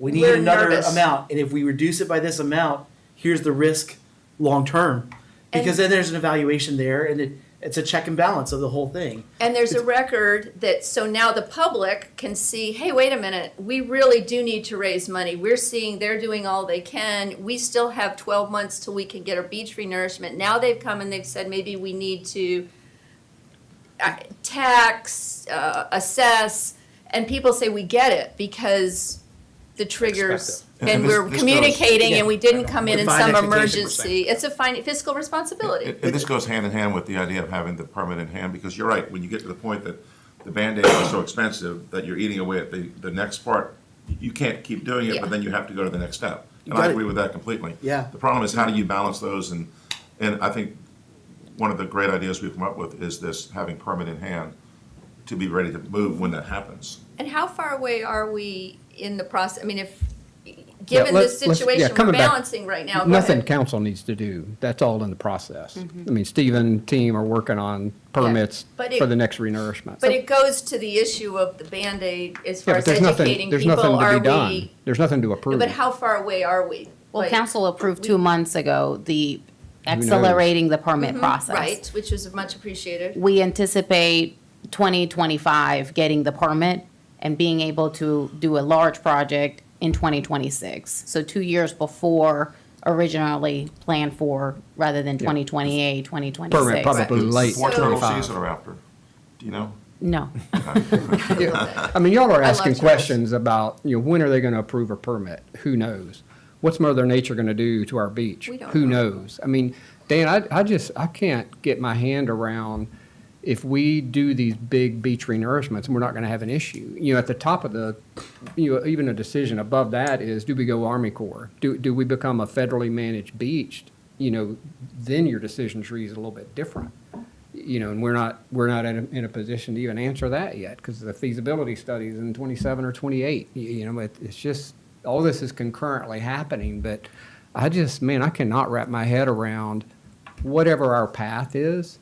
we need We're another nervous. amount, and if we reduce it by this amount, here's the risk long-term. Because then there's an evaluation there, and it's a check and balance of the whole thing. And there's a record that, so now the public can see, hey, wait a minute, we really do need to raise money. We're seeing they're doing all they can. We still have 12 months till we can get our beach renourishment. Now they've come and they've said maybe we need to tax, assess, and people say we get it because the triggers, Expect it. and And we're this communicating goes- and we didn't come in With some fine expectations. emergency. It's a fiscal responsibility. And this goes hand in hand with the idea of having the permit in hand, because you're right, when you get to the point that the Band-Aid is so expensive that you're eating away at the next part, you can't keep doing it, Yeah. but then you have to go to the next step. You And I got it. agree with that completely. Yeah. The problem is, how do you balance those? And I think one of the great ideas we've come up with is this, having permit in hand to be ready to move when that happens. And how far away are we in the process? I mean, if, given the let's- yeah, situation we're coming back, balancing right now, go Nothing ahead. council needs to do. That's all in the process. I mean, Steve and team are working on permits But it- for the next renourishment. But it goes to the issue of the Band-Aid as Yeah, far but as there's nothing, educating there's people. nothing to Are be done. we? There's nothing to approve. But how far away are we? Well, Like, council approved 2 months ago the knows? accelerating the permit process. right, which is much appreciated. We anticipate 2025 getting the permit and being able to do a large project in 2026. So 2 years before originally planned for, rather than 2028, 2026. Permit probably late Before turtle 25. season or after? Do you know? No. I mean, y'all are I love asking turtles. questions about, when are they gonna approve a permit? Who knows? What's Mother Nature gonna do to our beach? We don't Who know. knows? I mean, Dan, I can't get my hand around if we do these big beach renourishments, we're not gonna have an issue. At the top of the, even a decision above that is, do we go Army Corps? Do we become a federally managed beach? Then your decision tree is a little bit different. And we're not in a position to even answer that yet, because the feasibility study is in 27 or 28. It's just, all this is concurrently happening, but I cannot wrap my head around whatever our path is,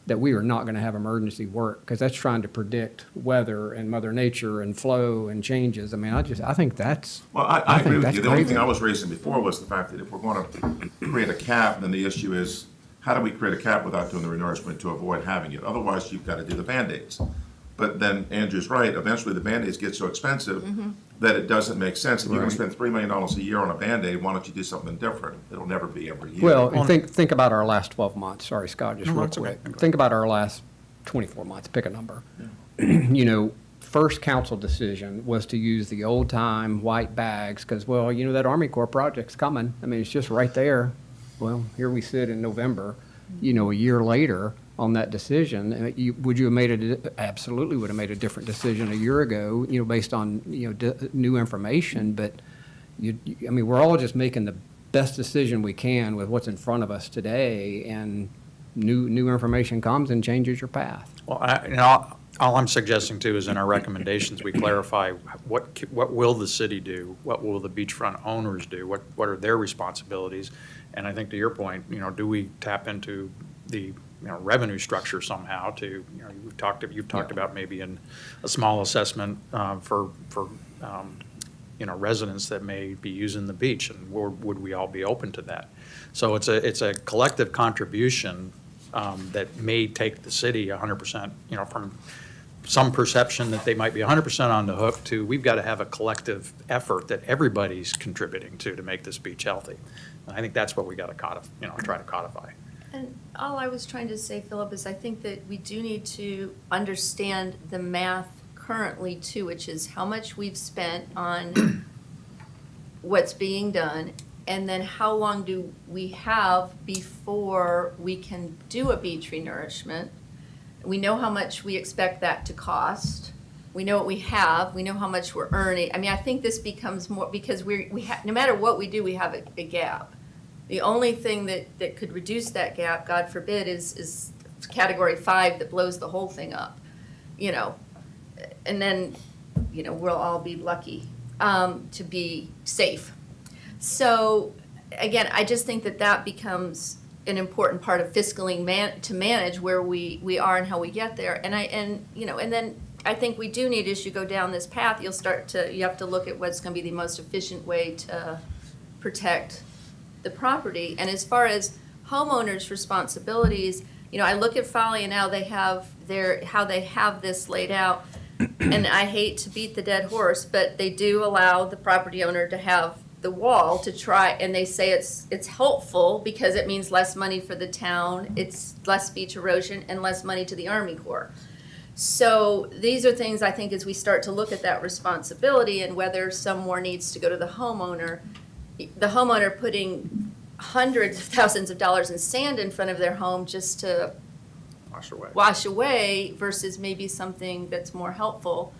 that we are not gonna have emergency work, because that's trying to predict weather and Mother Nature and flow and changes. I mean, I think that's, Well, I I think agree with that's you. The only crazy. thing I was raising before was the fact that if we're going to create a cap, then the issue is, how do we create a cap without doing the renourishment to avoid having it? Otherwise, you've got to do the Band-Aids. But then Andrew's right, eventually the Band-Aids get so expensive that it doesn't make sense. If you're going to spend $3 million a year on a Band-Aid, why don't you do something different? It'll never be every year. well, and think about our last 12 months. Sorry, Scott, just No, real that's okay. quick. Think about our last 24 months, pick a number. First council decision was to use the old-time white bags, because, that Army Corps project's coming. I mean, it's just right there. Well, here we sit in November, a year later on that decision. Would you have absolutely would have made a different decision a year ago, based on, new information. But, we're all just making the best decision we can with what's in front of us today, and new information comes and changes your path. Well, all I'm suggesting too is in our recommendations, we clarify what will the city do? What will the beachfront owners do? What are their responsibilities? And I think to your point, do we tap into the, revenue structure somehow to, you've talked about maybe a small assessment for residents that may be using the beach, and would we all be open to that? So it's a collective contribution that may take the city 100%, from some perception that they might be 100% on the hook to, we've got to have a collective effort that everybody's contributing to make this beach healthy. And I think that's what we got to try to codify. And all I was trying to say, Philip, is I think that we do need to understand the math currently too, which is how much we've spent on what's being done And then how long do we have before we can do a beach renourishment? We know how much we expect that to cost. We know what we have. We know how much we're earning. I mean, I think this becomes more, because no matter what we do, we have a gap. The only thing that could reduce that gap, God forbid, is category 5 that blows the whole thing up, you know. And then, you know, we'll all be lucky to be safe. So, again, I just think that becomes an important part of fiscally to manage where we are and how we get there. And then I think we do need, as you go down this path, you have to look at what's going to be the most efficient way to protect the property. And as far as homeowners' responsibilities, you know, I look at Folly and how they have this laid out. And I hate to beat the dead horse, but they do allow the property owner to have the wall to try, and they say it's helpful because it means less money for the town, it's less beach erosion, and less money to the Army Corps. So these are things I think as we start to look at that responsibility and whether some more needs to go to the homeowner putting hundreds of thousands of dollars in sand in front of their home just to wash away versus maybe something that's more helpful,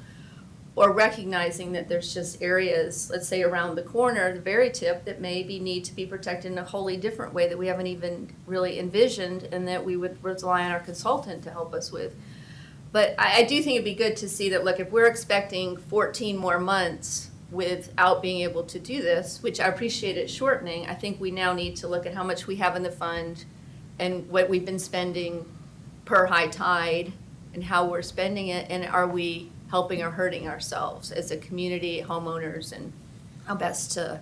or recognizing that there's just areas, let's say around the corner, the very tip, that maybe need to be protected in a wholly different way that we haven't even really envisioned and that we would rely on our consultant to help us with. But I do think it'd be good to see that, look, if we're expecting 14 more months without being able to do this, which I appreciate it shortening, I think we now need to look at how much we have in the fund and what we've been spending per high tide and how we're spending it, and are we helping or hurting ourselves as a community, homeowners, and how best to.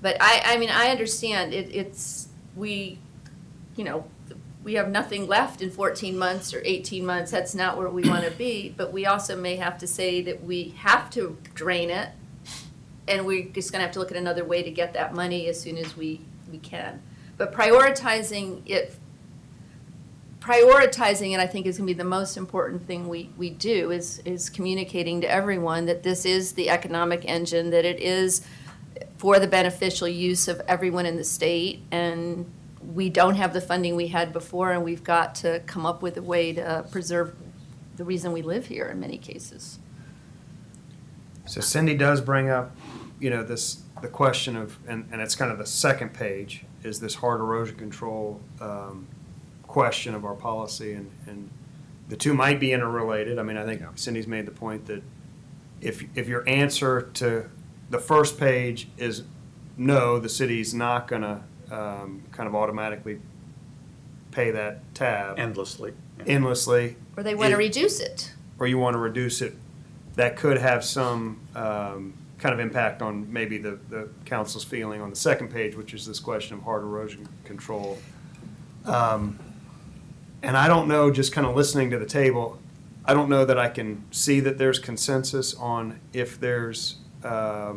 But I mean, I understand we have nothing left in 14 months or 18 months. That's not where we want to be, but we also may have to say that we have to drain it, and we're just going to have to look at another way to get that money as soon as we can. But prioritizing it, I think, is going to be the most important thing we do, is communicating to everyone that this is the economic engine, that it is for the beneficial use of everyone in the state, and we don't have the funding we had before, and we've got to come up with a way to preserve the reason we live here in many cases. So Cindy does bring up, you know, the question of, and it's kind of the second page, is this hard erosion control question of our policy, and the two might be interrelated. I mean, I think Cindy's made the point that if your answer to the first page is no, the city's not going to kind of automatically pay that tab Endlessly. Or they want to reduce it. or you want to reduce it, that could have some kind of impact on maybe the council's feeling on the second page, which is this question of hard erosion control. And I don't know, just kind of listening to the table, I don't know that I can see that there's consensus on if there's, other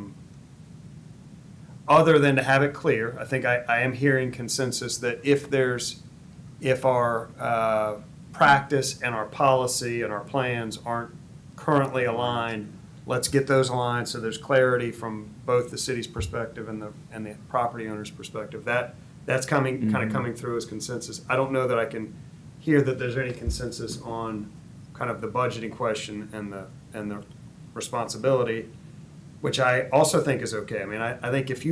than to have it clear. I think I am hearing consensus that if our practice and our policy and our plans aren't currently aligned, let's get those aligned so there's clarity from both the city's perspective and the property owner's perspective. That's coming, kind of coming through as consensus. I don't know that I can hear that there's any consensus on kind of the budgeting question and the responsibility, which I also think is okay. I mean, I think if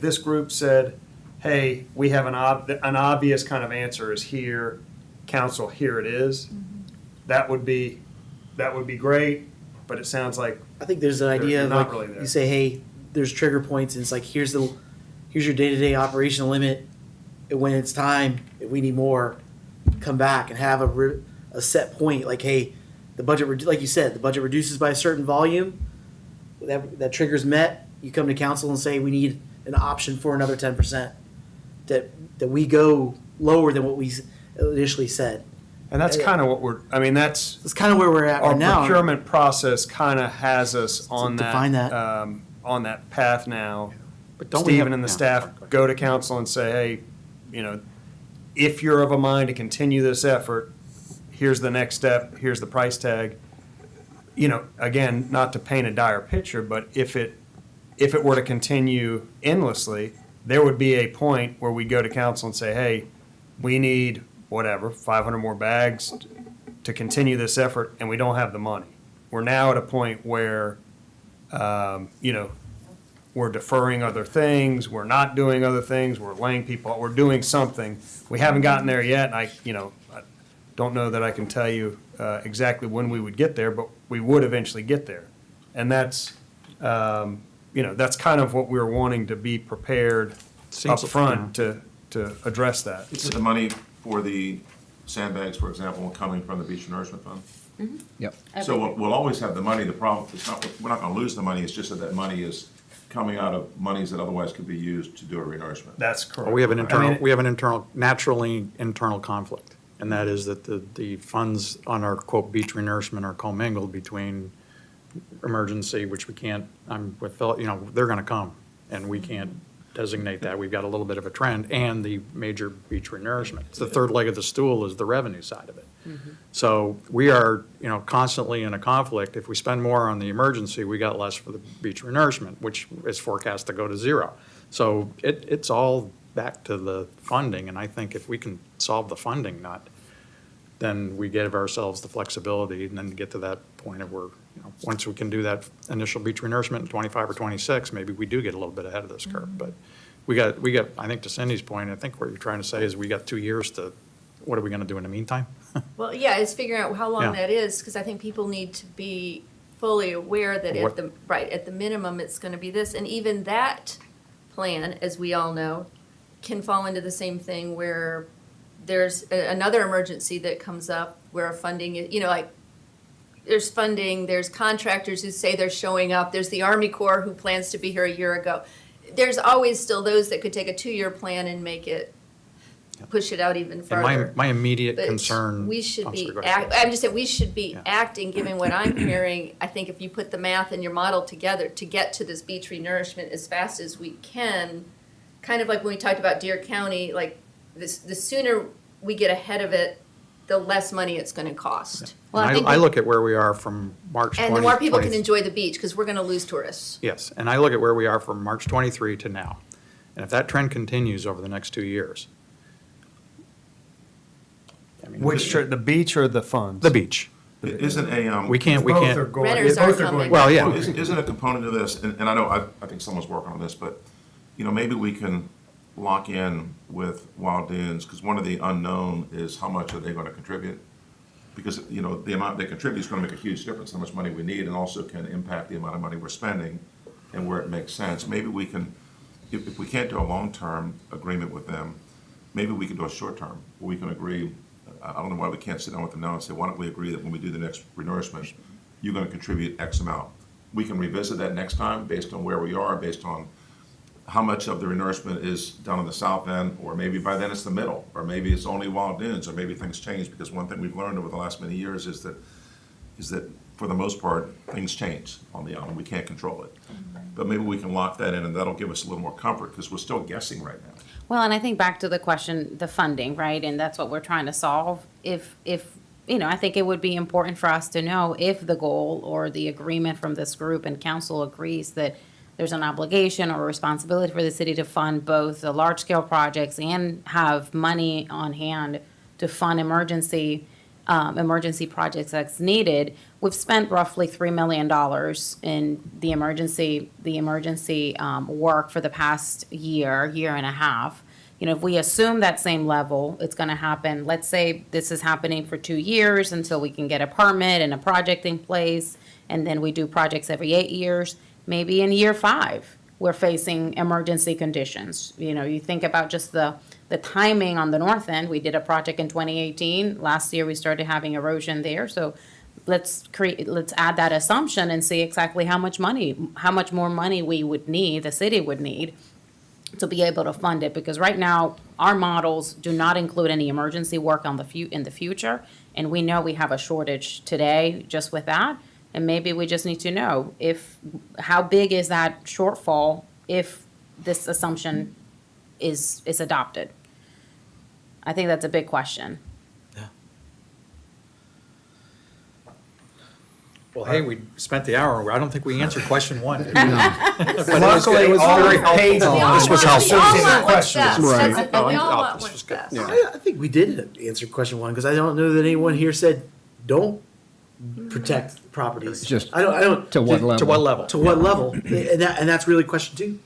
this group said, hey, we have an obvious kind of answer is here, council, here it is, that would be great, but it sounds like I think there's an idea of not like, really there. you say, hey, there's trigger points, and it's like, here's your day-to-day operational limit, and when it's time, if we need more, come back and have a set point, like, hey, the budget, like you said, the budget reduces by a certain volume, that trigger's met, you come to council and say, we need an option for another 10%, that we go lower than what we initially said. And that's kind of what That's kind of where we're at our right now. procurement process kind of has us on define that. On that path now. But don't we Stephen have- and the yeah, staff sorry, go ahead. go to council and say, hey, you know, if you're of a mind to continue this effort, here's the next step, here's the price tag. You know, again, not to paint a dire picture, but if it were to continue endlessly, there would be a point where we go to council and say, hey, we need whatever, 500 more bags to continue this effort, and we don't have the money. We're now at a point where, we're deferring other things, we're not doing other things, we're laying people, we're doing something. We haven't gotten there yet, and I don't know that I can tell you exactly when we would get there, but we would eventually get there. And that's, that's kind of what we're wanting to be prepared Seems- up front to address that. Is the money for the sandbags, for example, coming from the beach nourishment fund? Yep. So we'll always have the money. The problem, it's not, we're not gonna lose the money, it's just that that money is coming out of monies that otherwise could be used to do a renourishment. That's correct. Well, we have an I mean, naturally internal conflict, and that is that the funds on our quote beach renourishment are commingled between emergency, which we can't, I'm with Phil, they're gonna come, and we can't designate that. We've got a little bit of a trend, and the major beach renourishment. The third leg of the stool is the revenue side of it. So we are, constantly in a conflict. If we spend more on the emergency, we got less for the beach renourishment, which is forecast to go to zero. So it's all back to the funding, and I think if we can solve the funding nut, then we give ourselves the flexibility and then get to that point of where, once we can do that initial beach renourishment in 25 or 26, maybe we do get a little bit ahead of this curve. But we got, I think to Cindy's point, I think what you're trying to say is we got 2 years to, what are we going to do in the meantime? Well, yeah, it's figuring out how long Yeah. that is, because I think people need to be fully aware that What- at the minimum, it's gonna be this, and even that plan, as we all know, can fall into the same thing where there's another emergency that comes up where funding, there's funding, there's contractors who say they're showing up, there's the Army Corps who plans to be here a year ago. There's always still those that could take a 2-year plan and make it, push it out even And further. my immediate But concern. we should I'm be, sorry, go ahead. I'm just saying, we should be Yeah. acting, given what I'm hearing. I think if you put the math and your model together to get to this beach renourishment as fast as we can, kind of like when we talked about Deer County, like, the sooner we get ahead of it, the less money it's gonna cost. Well, I think I we- look at where we are from March 20. And the more people can 20 enjoy the beach, because we're gonna lose tourists. Yes, and I look at where we are from March 23 to now. And if that trend continues over the next 2 years. I mean, The beach or the funds? The beach. Isn't a, We can't. Renters are coming. Well, yeah. Well, isn't a component of this, and I know, I think someone's working on this, but, maybe we can lock in with Wild Dunes, because one of the unknown is how much are they gonna contribute? Because, the amount they contribute is gonna make a huge difference, how much money we need, and also can impact the amount of money we're spending and where it makes sense. Maybe we can, if we can't do a long-term agreement with them, maybe we can do a short-term, where we can agree. I don't know why we can't sit down with them now and say, why don't we agree that when we do the next renourishment, you're gonna contribute X amount? We can revisit that next time based on where we are, based on how much of the renourishment is done on the south end, or maybe by then it's the middle, or maybe it's only Wild Dunes, or maybe things change, because one thing we've learned over the last many years is that for the most part, things change on the island, we can't control it. But maybe we can lock that in, and that'll give us a little more comfort, because we're still guessing right now. Well, and I think back to the question, the funding, right? And that's what we're trying to solve. If I think it would be important for us to know if the goal or the agreement from this group and council agrees that there's an obligation or responsibility for the city to fund both the large-scale projects and have money on hand to fund emergency projects that's needed. We've spent roughly $3 million in the emergency work for the past year and a half. If we assume that same level, it's gonna happen, let's say this is happening for 2 years until we can get a permit and a project in place, and then we do projects every 8 years. Maybe in year 5, we're facing emergency conditions. You think about just the timing on the north end. We did a project in 2018. Last year, we started having erosion there. So let's add that assumption and see exactly how much more money we would need, the city would need, to be able to fund it. Because right now, our models do not include any emergency work in the future. And we know we have a shortage today just with that. And maybe we just need to know how big is that shortfall if this assumption is adopted. I think that's a big question. Well, hey, we spent the hour. I don't think we answered question one. Luckily, all very the page helpful. on This was We all helpful. want what's Questions. best. Right. That's it. We all Oh, want this what's was good. best. I think we did answer question one, because I don't know that anyone here said, don't protect properties. Just I don't. to what level? To what level? To what level? And that's really question two.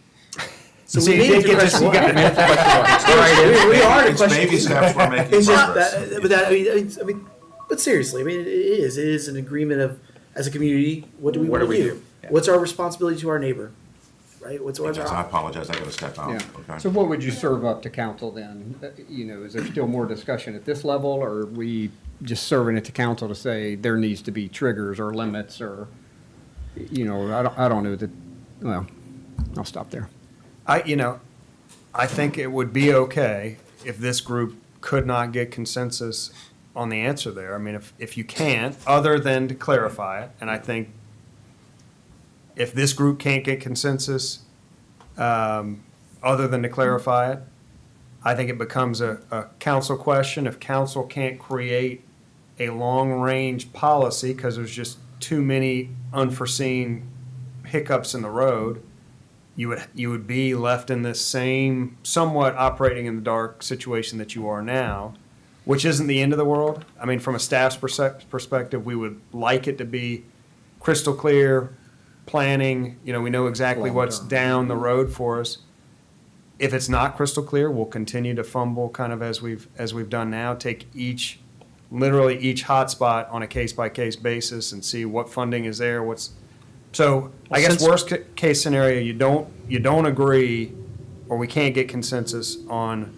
So See, we you did get get just- question you one. got We are to It's question baby two. steps we're making It's just progress. that, but that, I mean, but seriously, I mean, it is an agreement of, as a community, what do we What want do to we do? do? Yeah. What's our responsibility to our neighbor, right? What's I our, apologize, I gotta step out, Yeah. okay? So what would you serve up to council then? You know, is there still more discussion at this level, or are we just serving it to council to say there needs to be triggers or limits, or, you know, I don't know that, well, I'll stop there. I think it would be okay if this group could not get consensus on the answer there. I mean, if you can't, other than to clarify it, and I think if this group can't get consensus, other than to clarify it, I think it becomes a council question. If council can't create a long-range policy, because there's just too many unforeseen hiccups in the road, you would be left in this same, somewhat operating in the dark situation that you are now, which isn't the end of the world. I mean, from a staff's perspective, we would like it to be crystal clear, planning, we know exactly what's down the road for us. If it's not crystal clear, we'll continue to fumble kind of as we've done now, take literally each hotspot on a case-by-case basis and see what funding is there, so I guess worst case scenario, you don't agree, or we can't get consensus on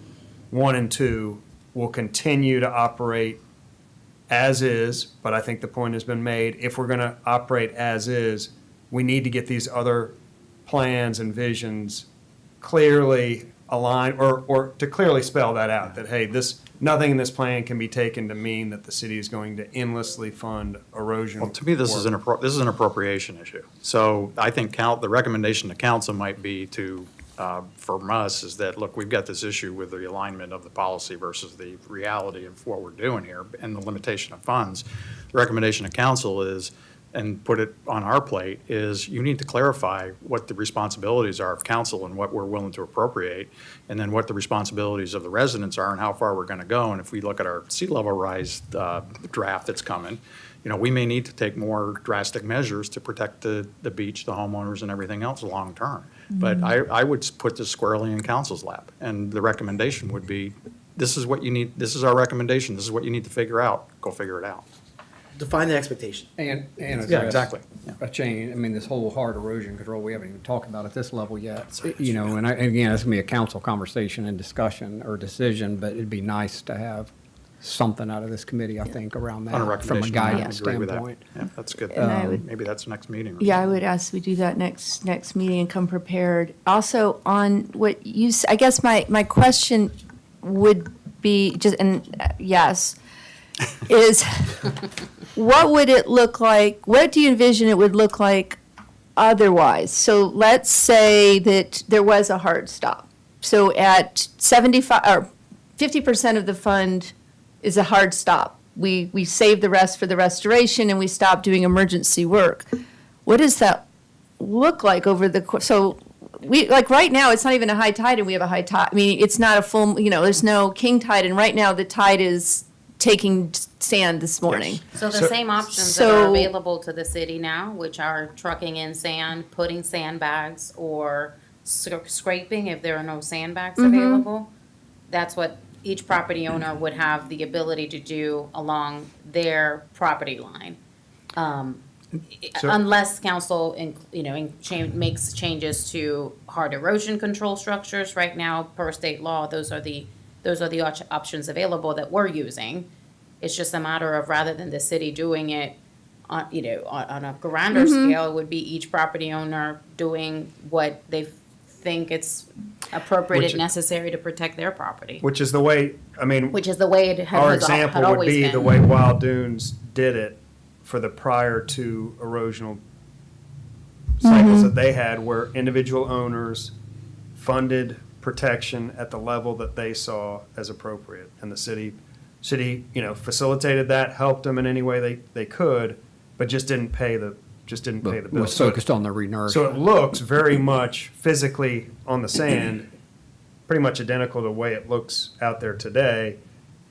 1 and 2. We'll continue to operate as is, but I think the point has been made. If we're going to operate as is, we need to get these other plans and visions clearly aligned, or to clearly spell that out, that, hey, nothing in this plan can be taken to mean that the city is going to endlessly fund erosion. Well, to me, this is an appropriation issue. So I think the recommendation to council might be from us, is that, look, we've got this issue with the alignment of the policy versus the reality of what we're doing here and the limitation of funds. The recommendation to council is, and put it on our plate, is you need to clarify what the responsibilities are of council and what we're willing to appropriate, and then what the responsibilities of the residents are and how far we're going to go. And if we look at our sea level rise draft that's coming, we may need to take more drastic measures to protect the beach, the homeowners, and everything else long term. But I would put this squarely in council's lap, and the recommendation would be, this is what you need, this is our recommendation, this is what you need to figure out, go figure it out. define the expectation. And Yeah, address exactly. a change, I mean, this whole hard erosion control, we haven't even talked about at this level yet. And again, it's gonna be a council conversation and discussion or decision, but it'd be nice to have something out of this committee, I think, around On a that, from a recommendation, I guidance agree with that. standpoint. Yeah, that's good. And I would- Maybe that's next meeting. or Yeah, I something. would ask we do that next meeting and come prepared. Also, on what you, I guess my question would be, yes, is what would it look like, what do you envision it would look like otherwise? So let's say that there was a hard stop. So at 75, or 50% of the fund is a hard stop. We save the rest for the restoration and we stop doing emergency work. What does that look like over the course? So we, like right now, it's not even a high tide and we have a high tide. I mean, it's not a full, there's no king tide, and right now the tide is taking sand this morning. So the So- same options that are So- available to the city now, which are trucking in sand, putting sandbags, or scraping if there are no sandbags available, that's what each property owner would have the ability to do along their property line. So- Unless council, makes changes to hard erosion control structures. Right now, per state law, those are the options available that we're using. It's just a matter of, rather than the city doing it on a grander scale, it would be each property owner doing what they think it's appropriate Which- and necessary to protect their property, Which is the way, which is the way it our had example would always be the been. way Wild Dunes did it for the prior two erosional cycles that they had, where individual owners funded protection at the level that they saw as appropriate. And the city, facilitated that, helped them in any way they could, but just didn't pay the But bill. was focused on the renourishment. So it looks very much physically on the sand, pretty much identical to the way it looks out there today.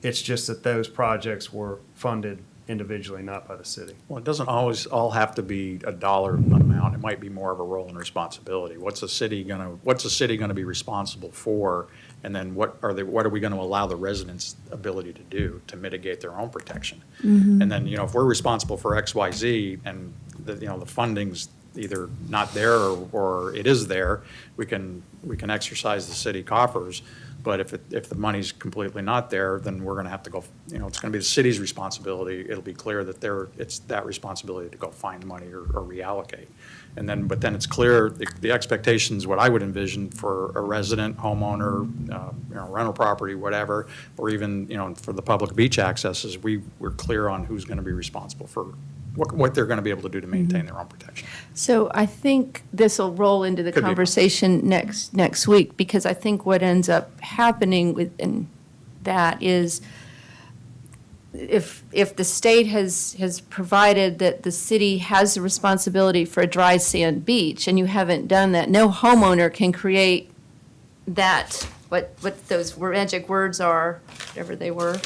It's just that those projects were funded individually, not by the city. Well, it doesn't always all have to be a dollar amount. It might be more of a role and responsibility. What's the city gonna be responsible for? And then what are we gonna allow the residents' ability to do to mitigate their own protection? And then, if we're responsible for X, Y, Z, and the funding's either not there or it is there, we can exercise the city coffers. But if the money's completely not there, then we're gonna have to go, it's gonna be the city's responsibility. It'll be clear that it's that responsibility to go find money or reallocate. But then it's clear, the expectations, what I would envision for a resident, homeowner, rental property, whatever, or even, for the public beach accesses, we're clear on who's gonna be responsible for what they're gonna be able to do to maintain their own protection. So I think this will roll into the Could be. conversation next week, because I think what ends up happening within that is if the state has provided that the city has the responsibility for a dry sand beach, and you haven't done that, no homeowner can create that, what those magic words are, whatever they were,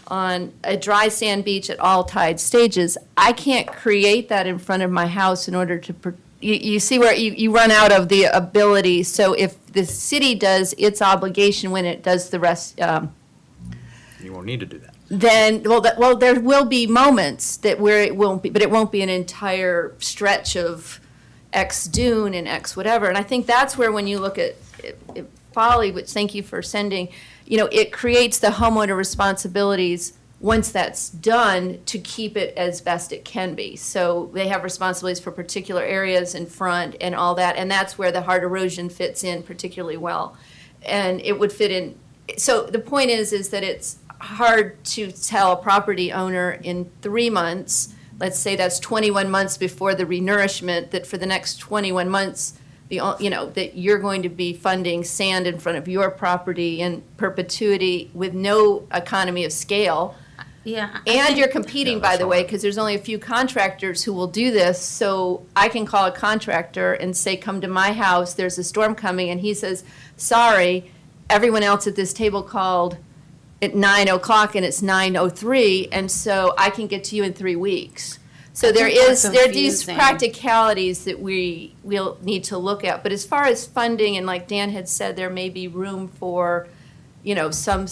on a dry sand beach at all tide stages. I can't create that in front of my house in order to, you see where you run out of the ability. So if the city does its obligation when it does the rest, You won't need to do that. then, there will be moments that where it won't be, but it won't be an entire stretch of X dune and X whatever. And I think that's where, when you look at Folly, which thank you for sending, it creates the homeowner responsibilities once that's done to keep it as best it can be. So they have responsibilities for particular areas in front and all that, and that's where the hard erosion fits in particularly well. And it would fit in. So the point is that it's hard to tell a property owner in 3 months, let's say that's 21 months before the renourishment, that for the next 21 months, that you're going to be funding sand in front of your property in perpetuity with no economy of scale. Yeah. And you're competing, Yeah, by that's the way, hard. because there's only a few contractors who will do this. So I can call a contractor and say, come to my house, there's a storm coming, and he says, sorry, everyone else at this table called at 9:00 and it's 9:03, and so I can get to you in 3 weeks. So there are these confusing. practicalities that we'll need to look at. But as far as funding, and like Dan had said, there may be room for, some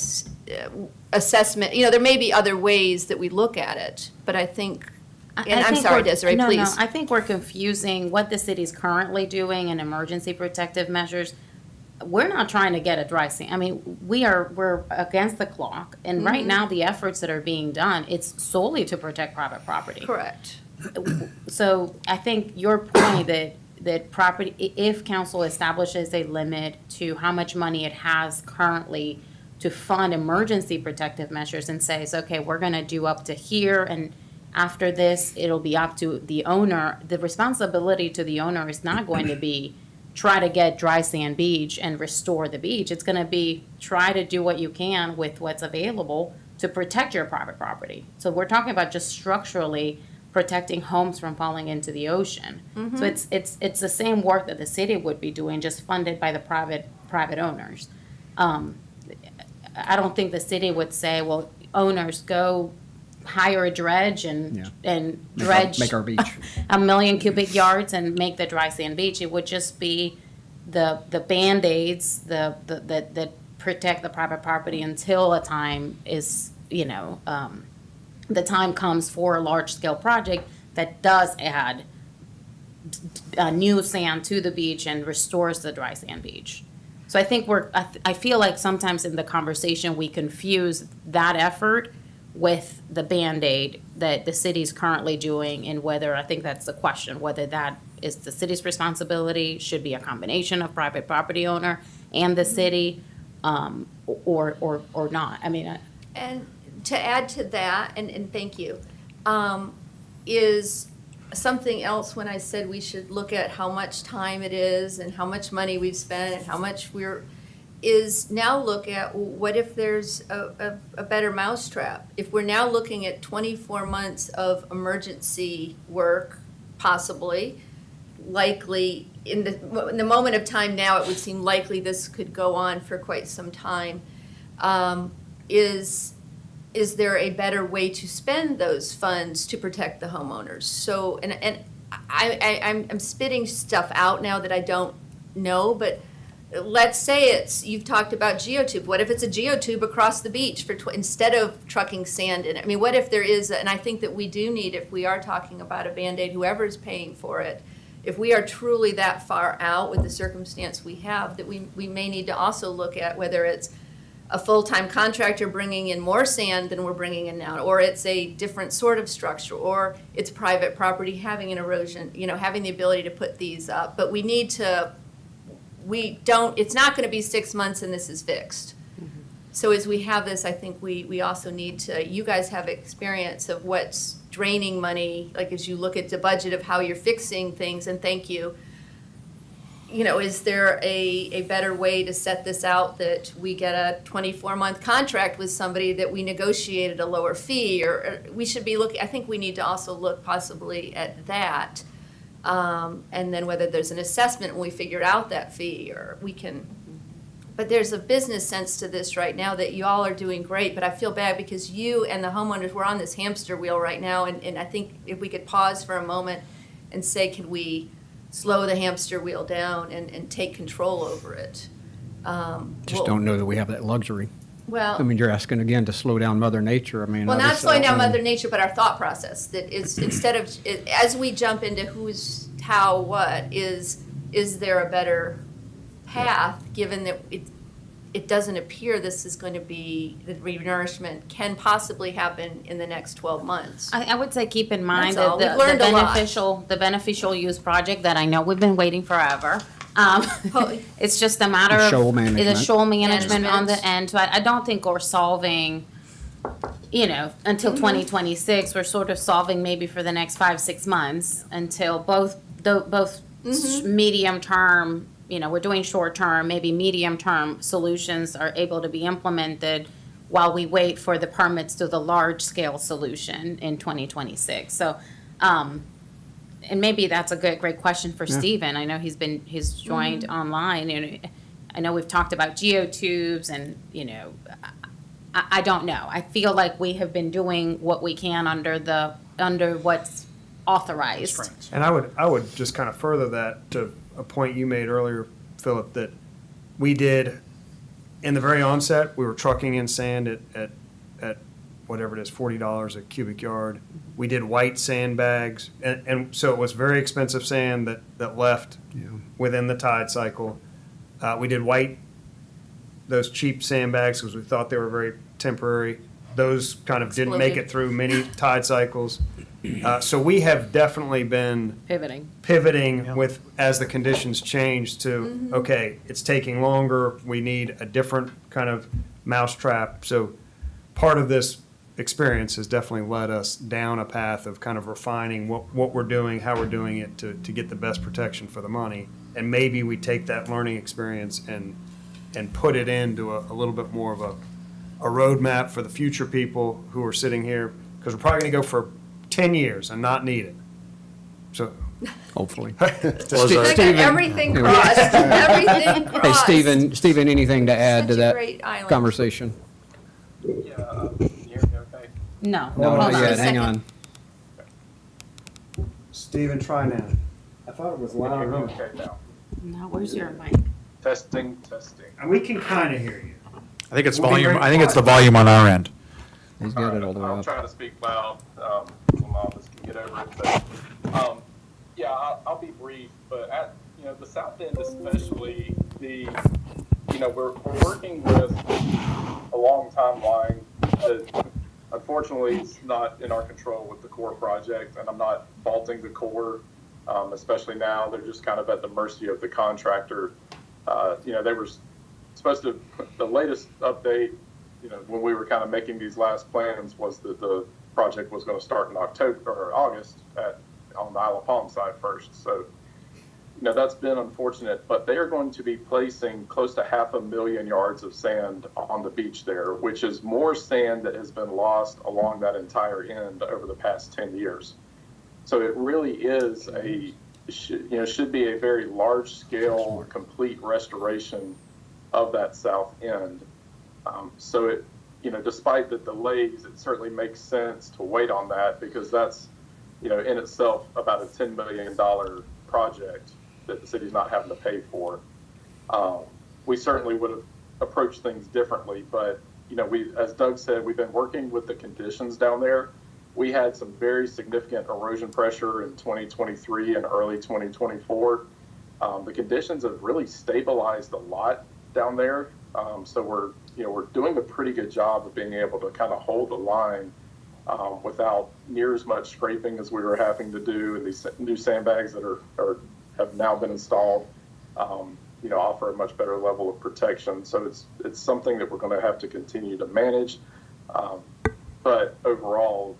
assessment. There may be other ways that we look at it. But I think, and I'm sorry, Desiree, please. No, I think we're confusing what the city's currently doing in emergency protective measures. We're not trying to get a dry sand. I mean, we're against the clock, and right now the efforts that are being done, it's solely to protect private property. Correct. So I think your point that property, if council establishes a limit to how much money it has currently to fund emergency protective measures and says, okay, we're gonna do up to here, and after this, it'll be up to the owner. The responsibility to the owner is not going to be try to get dry sand beach and restore the beach. It's gonna be try to do what you can with what's available to protect your private property. So we're talking about just structurally protecting homes from falling into the ocean. So it's the same work that the city would be doing, just funded by the private owners. I don't think the city would say, well, owners go hire a dredge and dredge Make our beach. 1 million cubic yards and make the dry sand beach. It would just be the Band-Aids that protect the private property until a time is, the time comes for a large-scale project that does add new sand to the beach and restores the dry sand beach. So I think I feel like sometimes in the conversation, we confuse that effort with the Band-Aid that the city's currently doing, and whether, I think that's the question, whether that is the city's responsibility, should be a combination of private property owner and the city, or not. I mean, And to add to that, and thank you, is something else when I said we should look at how much time it is and how much money we've spent and how much is now look at, well, what if there's a better mousetrap? If we're now looking at 24 months of emergency work, possibly, likely, in the moment of time now, it would seem likely this could go on for quite some time. Is there a better way to spend those funds to protect the homeowners? So, and I'm spitting stuff out now that I don't know, but let's say you've talked about geotube. What if it's a geotube across the beach instead of trucking sand in it? I mean, what if there is, and I think that we do need, if we are talking about a Band-Aid, whoever's paying for it, if we are truly that far out with the circumstance we have, that we may need to also look at whether it's a full-time contractor bringing in more sand than we're bringing in now, or it's a different sort of structure, or it's private property having an erosion, having the ability to put these up. But it's not gonna be 6 months and this is fixed. So as we have this, I think we also need to, you guys have experience of what's draining money, like as you look at the budget of how you're fixing things, and thank you. Is there a better way to set this out that we get a 24-month contract with somebody that we negotiated a lower fee, or we should be looking, I think we need to also look possibly at that. And then whether there's an assessment when we figure out that fee, or we can, but there's a business sense to this right now that y'all are doing great, but I feel bad because you and the homeowners, we're on this hamster wheel right now, and I think if we could pause for a moment and say, can we slow the hamster wheel down and take control over it? Just don't know that we have that luxury. Well, I mean, you're asking again to slow down Mother Nature. I mean. well, not slowing down Mother Nature, but our thought process, that is, instead of, as we jump into who's, how, what, is there a better path, given that it doesn't appear this is going to be, the renourishment can possibly happen in the next 12 months. I would say keep in mind That's all. that We've learned a lot. the beneficial use project that I know we've been waiting forever. It's just a matter of. Shoal management. It's a shoal management on the Management. end. So I don't think we're solving, until 2026. We're sort of solving maybe for the next 5-6 months until both medium term, we're doing short term, maybe medium term solutions are able to be implemented while we wait for the permits to the large scale solution in 2026. So, and maybe that's a great question for Stephen. I know he's joined online, and I know we've talked about geotubes and, I don't know. I feel like we have been doing what we can under what's authorized. And I would just kind of further that to a point you made earlier, Philip, that we did, in the very onset, we were trucking in sand at whatever it is, $40 a cubic yard. We did white sandbags, and so it was very expensive sand that left within the tide cycle. We did those cheap sandbags because we thought they were very temporary. Those kind of didn't make it through many tide cycles. So we have definitely been pivoting with, as the conditions change, to, okay, it's taking longer, we need a different kind of mousetrap. So part of this experience has definitely led us down a path of kind of refining what we're doing, how we're doing it to get the best protection for the money. And maybe we take that learning experience and put it into a little bit more of a roadmap for the future people who are sitting here, because we're probably going to go for 10 years and not need it. So Hopefully. Everything crossed, everything crossed. Hey, Stephen, anything to add to Such a that great island. conversation? Yeah, can you hear me okay? No. No, hold not on. yet, hang on. Stephen, try now. I thought it was Can you loud hear me enough. okay now? No, where's your mic? Testing. And we can kind of hear you. I think it's We'll be volume, very I think it's the quiet. volume on our end. He's got it all the way I'll up. try to speak loud, so my office can get over it. But, yeah, I'll be brief, but at, the south end especially, we're working with a long timeline that unfortunately is not in our control with the core project, and I'm not faulting the core, especially now. They're just kind of at the mercy of the contractor. They were supposed to, the latest update, when we were kind of making these last plans, was that the project was going to start in October or August on the Isle of Palm side first. So that's been unfortunate, but they are going to be placing close to 500,000 yards of sand on the beach there, which is more sand that has been lost along that entire end over the past 10 years. So it really is should be a very large scale, complete restoration of that south end. So it, despite the delays, it certainly makes sense to wait on that because that's, in itself about a $10 million project that the city's not having to pay for. We certainly would have approached things differently, but, as Doug said, we've been working with the conditions down there. We had some very significant erosion pressure in 2023 and early 2024. The conditions have really stabilized a lot down there. So we're doing a pretty good job of being able to kind of hold the line without near as much scraping as we were having to do. And these new sandbags that have now been installed, offer a much better level of protection. So it's something that we're going to have to continue to manage. But overall,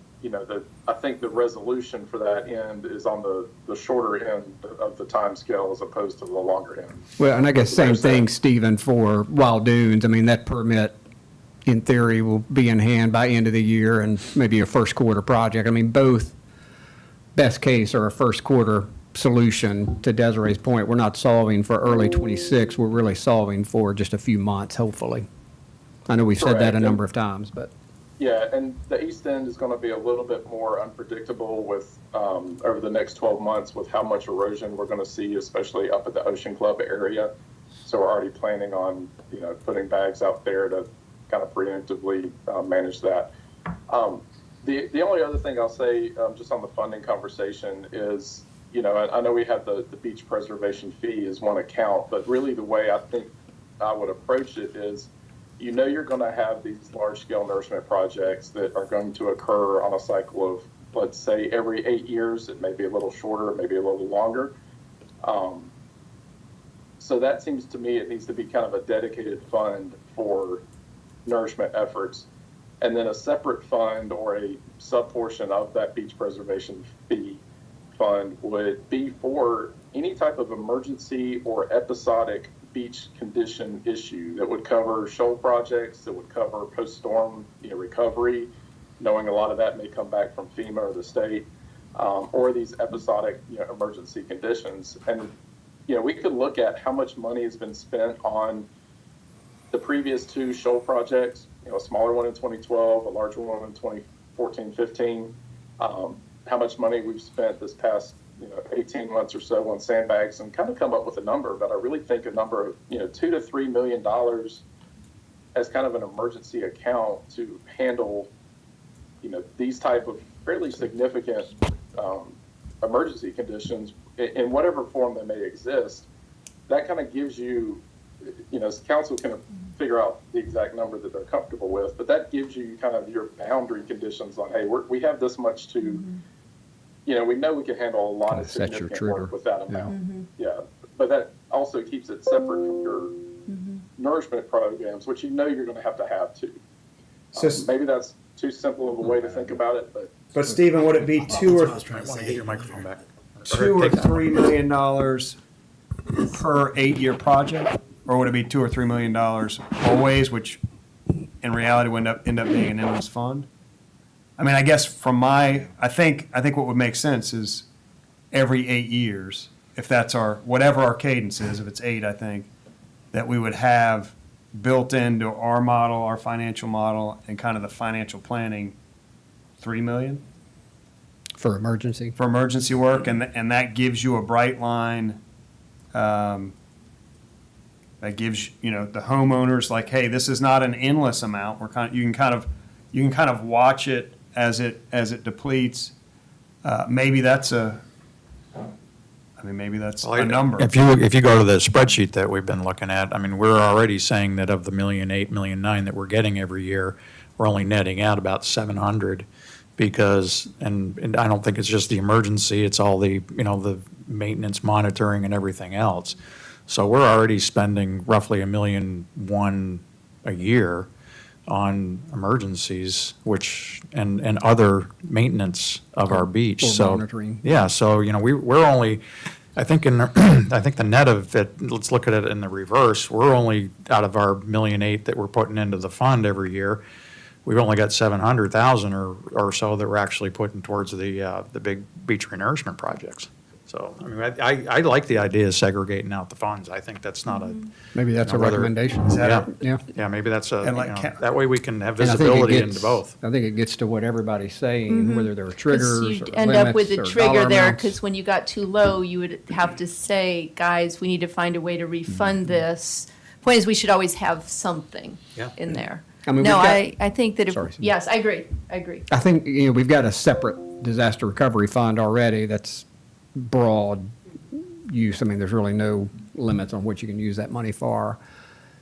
I think the resolution for that end is on the shorter end of the time scale as opposed to the longer end. Well, and I guess same thing, Stephen, for Wild Dunes. I mean, that permit, in theory, will be in hand by end of the year and maybe a first quarter project. I mean, both best case are a first quarter solution. To Desiree's point, we're not solving for early 26. We're really solving for just a few months, hopefully. I know we've said that a Correct. number of times, but. Yeah, and the east end is going to be a little bit more unpredictable with over the next 12 months with how much erosion we're going to see, especially up at the Ocean Club area. So we're already planning on, putting bags out there to kind of preemptively manage that. The only other thing I'll say, just on the funding conversation is, I know we have the beach preservation fee as one account, but really the way I think I would approach it is, you're going to have these large-scale nourishment projects that are going to occur on a cycle of, let's say, every 8 years. It may be a little shorter, maybe a little longer. So that seems to me it needs to be kind of a dedicated fund for nourishment efforts. And then a separate fund or a sub-portion of that beach preservation fee fund would be for any type of emergency or episodic beach condition issue that would cover shoal projects, that would cover post-storm recovery, knowing a lot of that may come back from FEMA or the state, or these episodic emergency conditions. And we could look at how much money has been spent on the previous two shoal projects, a smaller one in 2012, a larger one in 2014-15, how much money we've spent this past 18 months or so on sandbags, and kind of come up with a number, but I really think a number of, $2 to $3 million as kind of an emergency account to handle, these type of fairly significant emergency conditions in whatever form they may exist. That kind of gives you, council can figure out the exact number that they're comfortable with, but that gives you kind of your boundary conditions on, hey, we have this much to, we know we can handle a lot Kinda of sets your significant trigger. work with that amount. Yeah, but that also keeps it separate from your nourishment programs, which you're going to have too. So, Maybe that's too simple of a way to think about it, but Stephen, would it be I want to get your microphone back. $2 or $3 million per 8-year project, or would it be $2 or $3 million always, which in reality would end up being an endless fund? I mean, I guess I think what would make sense is every 8 years, if that's whatever our cadence is, if it's 8, I think, that we would have built into our model, our financial model, and kind of the financial planning, $3 million For emergency. for emergency work, and that gives you a bright line. That gives the homeowners like, hey, this is not an endless amount. You can kind of watch it as it depletes. Maybe that's a number. If you go to the spreadsheet that we've been looking at, I mean, we're already saying that of the $1.8 million, $1.9 million that we're getting every year, we're only netting out about 700 because, and I don't think it's just the emergency, it's all the, the maintenance monitoring and everything else. So we're already spending roughly $1.1 million a year on emergencies, and other maintenance of our beach. Or So monitoring. yeah, so we're only, I think I think the net of it, let's look at it in the reverse. We're only, out of our 1.8 million that we're putting into the fund every year, we've only got 700,000 or so that we're actually putting towards the big beach renourishment projects. So, I mean, I like the idea of segregating out the funds. I think that's not a. Maybe that's a you know, whether- recommendation. Yeah, Yeah. yeah, maybe that's a, And like that way we can have And I think it visibility gets- into both. I think it gets to what everybody's saying, whether there are 'Cause triggers or you'd end up with a limits or trigger dollar there, amounts. because when you got too low, you would have to say, guys, we need to find a way to refund this. Point is, we should always have something Yeah. in there. I mean, No, we've got- I think that if, Sorry. yes, I agree. I think, we've got a separate disaster recovery fund already that's broad use. I mean, there's really no limits on what you can use that money for.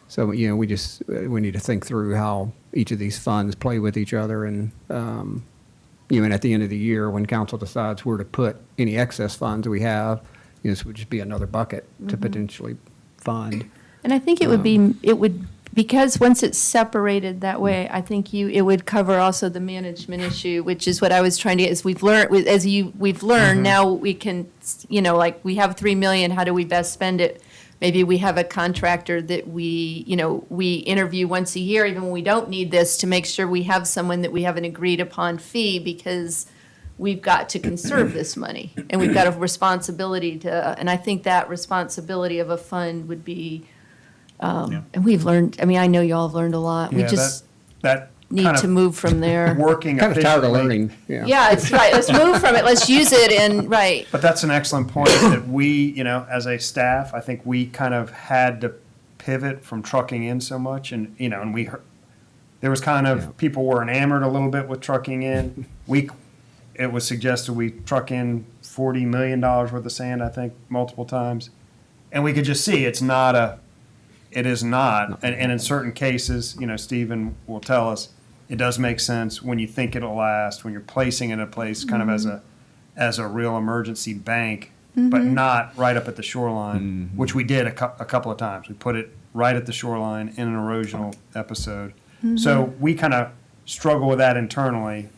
So, we need to think through how each of these funds play with each other and, and at the end of the year, when council decides where to put any excess funds that we have, this would just be another bucket to potentially fund. And I think it would be, because once it's separated that way, I think it would cover also the management issue, which is what I was trying to get, is we've learned, now we can, like, we have 3 million, how do we best spend it? Maybe we have a contractor that we interview once a year, even when we don't need this, to make sure we have someone that we have an agreed upon fee, because we've got to conserve this money, and we've got a responsibility to, and I think that responsibility of a fund would be, and we've learned, I mean, I know y'all have learned a lot. We Yeah, just that need kind to of move from there. working Kind of tired of efficiently. learning, yeah. Yeah, it's right. Let's move from it. Let's use it and, right. But that's an excellent point that we, as a staff, I think we kind of had to pivot from trucking in so much and, and we heard, there was kind of, people were enamored a little bit with trucking in. It was suggested we truck in $40 million worth of sand, I think, multiple times. And we could just see it is not, and in certain cases, Stephen will tell us, it does make sense when you think it'll last, when you're placing it in a place kind of as a real emergency bank, but not right up at the shoreline, which we did a couple of times. We put it right at the shoreline in an erosional episode. So we kind of struggle with that internally,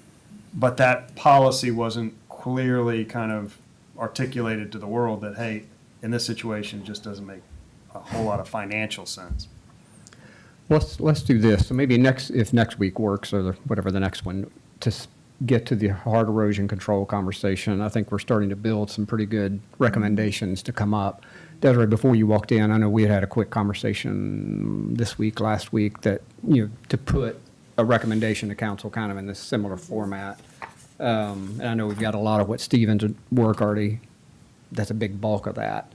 but that policy wasn't clearly kind of articulated to the world that, hey, in this situation, it just doesn't make a whole lot of financial sense. Let's do this. So maybe if next week works, or whatever the next one, to get to the hard erosion control conversation. I think we're starting to build some pretty good recommendations to come up. Desiree, before you walked in, I know we had a quick conversation last week, that, to put a recommendation to council kind of in this similar format. And I know we've got a lot of what Stephen's work already, that's a big bulk of that.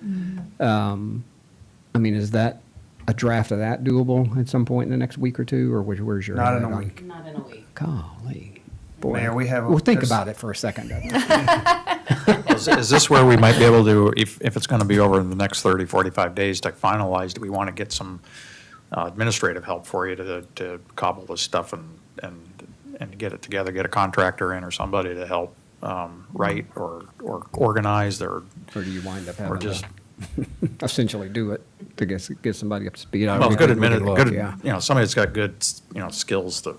I mean, is that a draft of that doable at some point in the next week or two, or where's your? Not in head a on? week. Not in a week. Golly. Boy. Mayor, we have. Well, think there's- about it for a second. Is this where we might be able to, if it's going to be over the next 30, 45 days to finalize, do we want to get some administrative help for you to cobble this stuff and get it together, get a contractor in or somebody to help write or organize or Or do you wind up or having just, to essentially do it to get somebody up to speed? well, good Look, good, yeah. somebody that's got good, skills to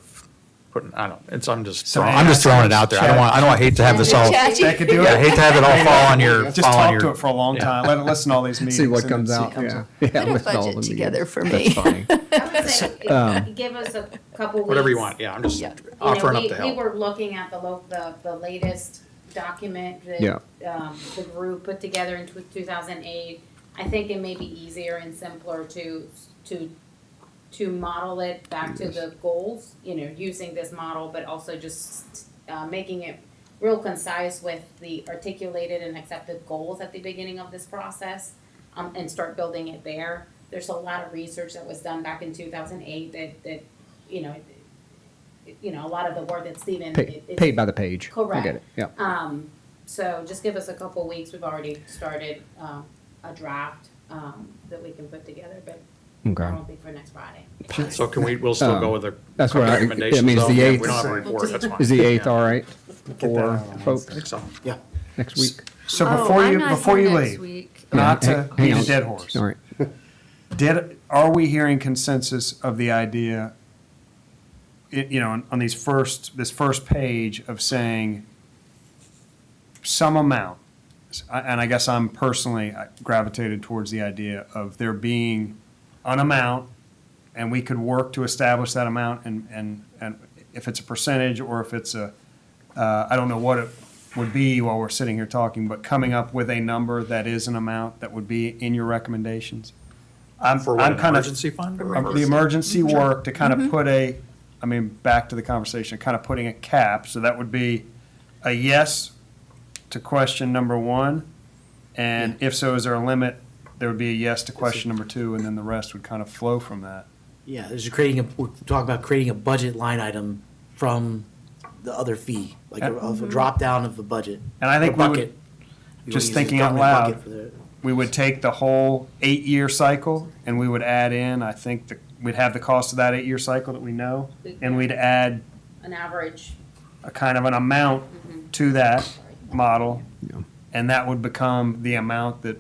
put, I'm just Some throwing it out there. I don't hate to have this all, Chat- They could do yeah, I it. hate to have it all fall on your, Just fall on talk your. to it for a long time. Let it listen to all these meetings. See what and comes then see out, what comes yeah. out. Yeah, Put a listen to all budget the together meetings. for That's me. funny. I would say, give us a couple weeks. Whatever you want, yeah, I'm just Yeah. offering up We the help. were looking at the latest document Yeah. that, the group put together in 2008. I think it may be easier and simpler to model it back to the goals, using this model, but also just, making it real concise with the articulated and accepted goals at the beginning of this process, and start building it there. There's a lot of research that was done back in 2008 that a lot of the work that Stephen. Paid by the page. I Correct. get it, yeah. So just give us a couple weeks. We've already started a draft that we can put together, but I Okay. don't think for next Friday. So we'll still go with the That's what I mean, recommendations is though? the Yeah, eighth- we don't have a report, that's fine. Is the 8th Yeah. all right for that on. folks I think so. Yeah. next week? So Oh, before I'm you, not before here you next leave, week. not to Hang beat a on. dead horse. All right. Are we hearing consensus of the idea, on this first page of saying some amount, and I guess I'm personally gravitated towards the idea of there being an amount, and we could work to establish that amount, and if it's a percentage or if it's I don't know what it would be while we're sitting here talking, but coming up with a number that is an amount that would be in your recommendations. For what, an emergency fund? The emergency work to kind of put back to the conversation, kind of putting a cap, so that would be a yes to question number one, and if so, is there a limit? There would be a yes to question number two, and then the rest would kind of flow from that. Yeah, we're talking about creating a budget line item from the other fee, like a drop down of the budget. And I think Or we would- bucket. You just wanna use thinking the out government loud, bucket for the- we would take the whole 8-year cycle, and we would add in, I think, we'd have the cost of that 8-year cycle that we know, and we'd add An average. a kind of an amount to that model, and that would become the amount that,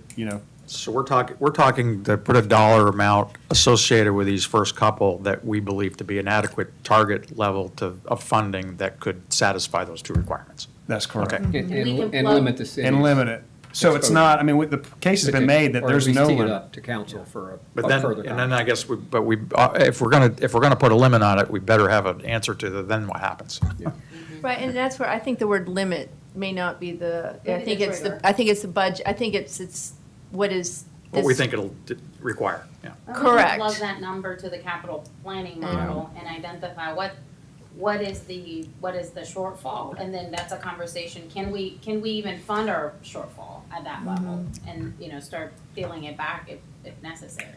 So we're talking to put a dollar amount associated with these first couple that we believe to be an adequate target level of funding that could satisfy those two requirements. that's correct. Okay. And We can and plug- limit the cities. And limit it. So it's not, the case has been made that Or at there's least no tee it limit. up to council for But a then, further and then comment. I guess, if we're gonna put a limit on it, we better have an answer to then what happens. Right, and that's where I think the word limit may not be Maybe I think the it's trigger. I think it's the budget, I think it's what is What we this- think it'll require, yeah. Correct. Plug that number to the capital planning model and identify what is the shortfall, and then that's a conversation. Can we even fund our shortfall at that level, and start peeling it back if necessary.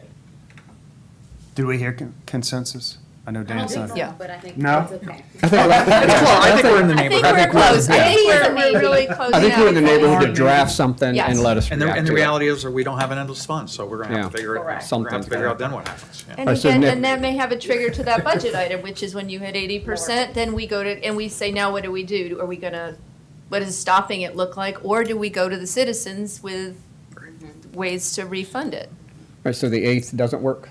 Did we hear consensus? I know I don't Dan's think not. so, Yeah. but I think No? it's okay. I think we're in the I think neighborhood. we're close, I think we're really close. I think we're in the neighborhood to draft something Yes. and let us And react the to it. reality is that we don't have an endless fund, so we're gonna have Yeah. to figure it, Correct. we're gonna have to figure out Something. then what happens. yeah. And Right, so again, Nick- and that may have a trigger to that budget item, which is when you hit 80%, then we go to, and we say, now what do we do? Are we gonna, what does stopping it look like? Or do we go to the citizens with ways to refund it? Right, so the 8th doesn't work?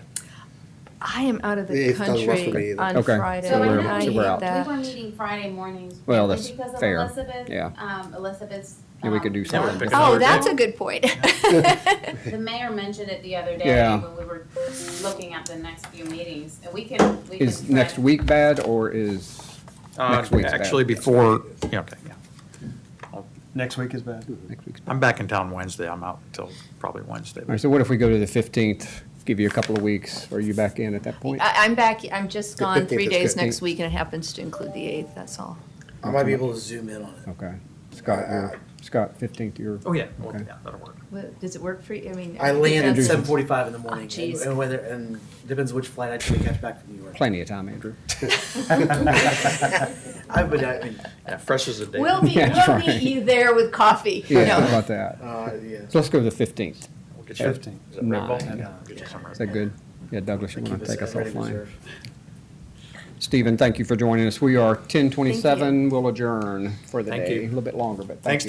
I am out of The the 8th doesn't work for me country either. on Okay. Friday, So and we're- I so we're out. hate We that. were meeting Friday mornings. Well, mainly that's because of fair. Elizabeth. Yeah. Elizabeth's. Yeah, we could do something. pick Oh, another that's day. a good point. The mayor mentioned it the other day Yeah. when we were looking at the next few meetings, and we can Is try next to- week bad, or is next week's bad? Actually, before, yeah, okay, yeah. Next week is bad. Next week's bad. I'm back in town Wednesday, I'm out until probably Wednesday. All right, so what if we go to the 15th, give you a couple of weeks? Are you back in at that point? I'm back, I'm just The gone 15th 3 is days 15th. next week, and it happens to include the 8th, that's all. I might be able to zoom in on it. Okay. Scott, 15th, you're. Oh, yeah, well, Okay. yeah, that'll work. Does it work for you? I mean. I land at that's- 7:45 in the morning, jeez. and whether, and depends which flight I try to catch back from New York. Plenty of time, Andrew. I mean, Yeah, fresh as a day. We'll Yeah, that's we'll right. meet you there with coffee. Yeah, No. how about that? yeah. So let's go to the 15th. We'll get you 15. Is that Red Bull? Nine. Yeah, get you some Red Is that Bull. good? Yeah, Douglas, you want Keep to take us ready offline? reserve. Stephen, thank you for joining us. We are 10:27. We'll adjourn for the Thank day. you. A little bit longer, but thank Thanks, you.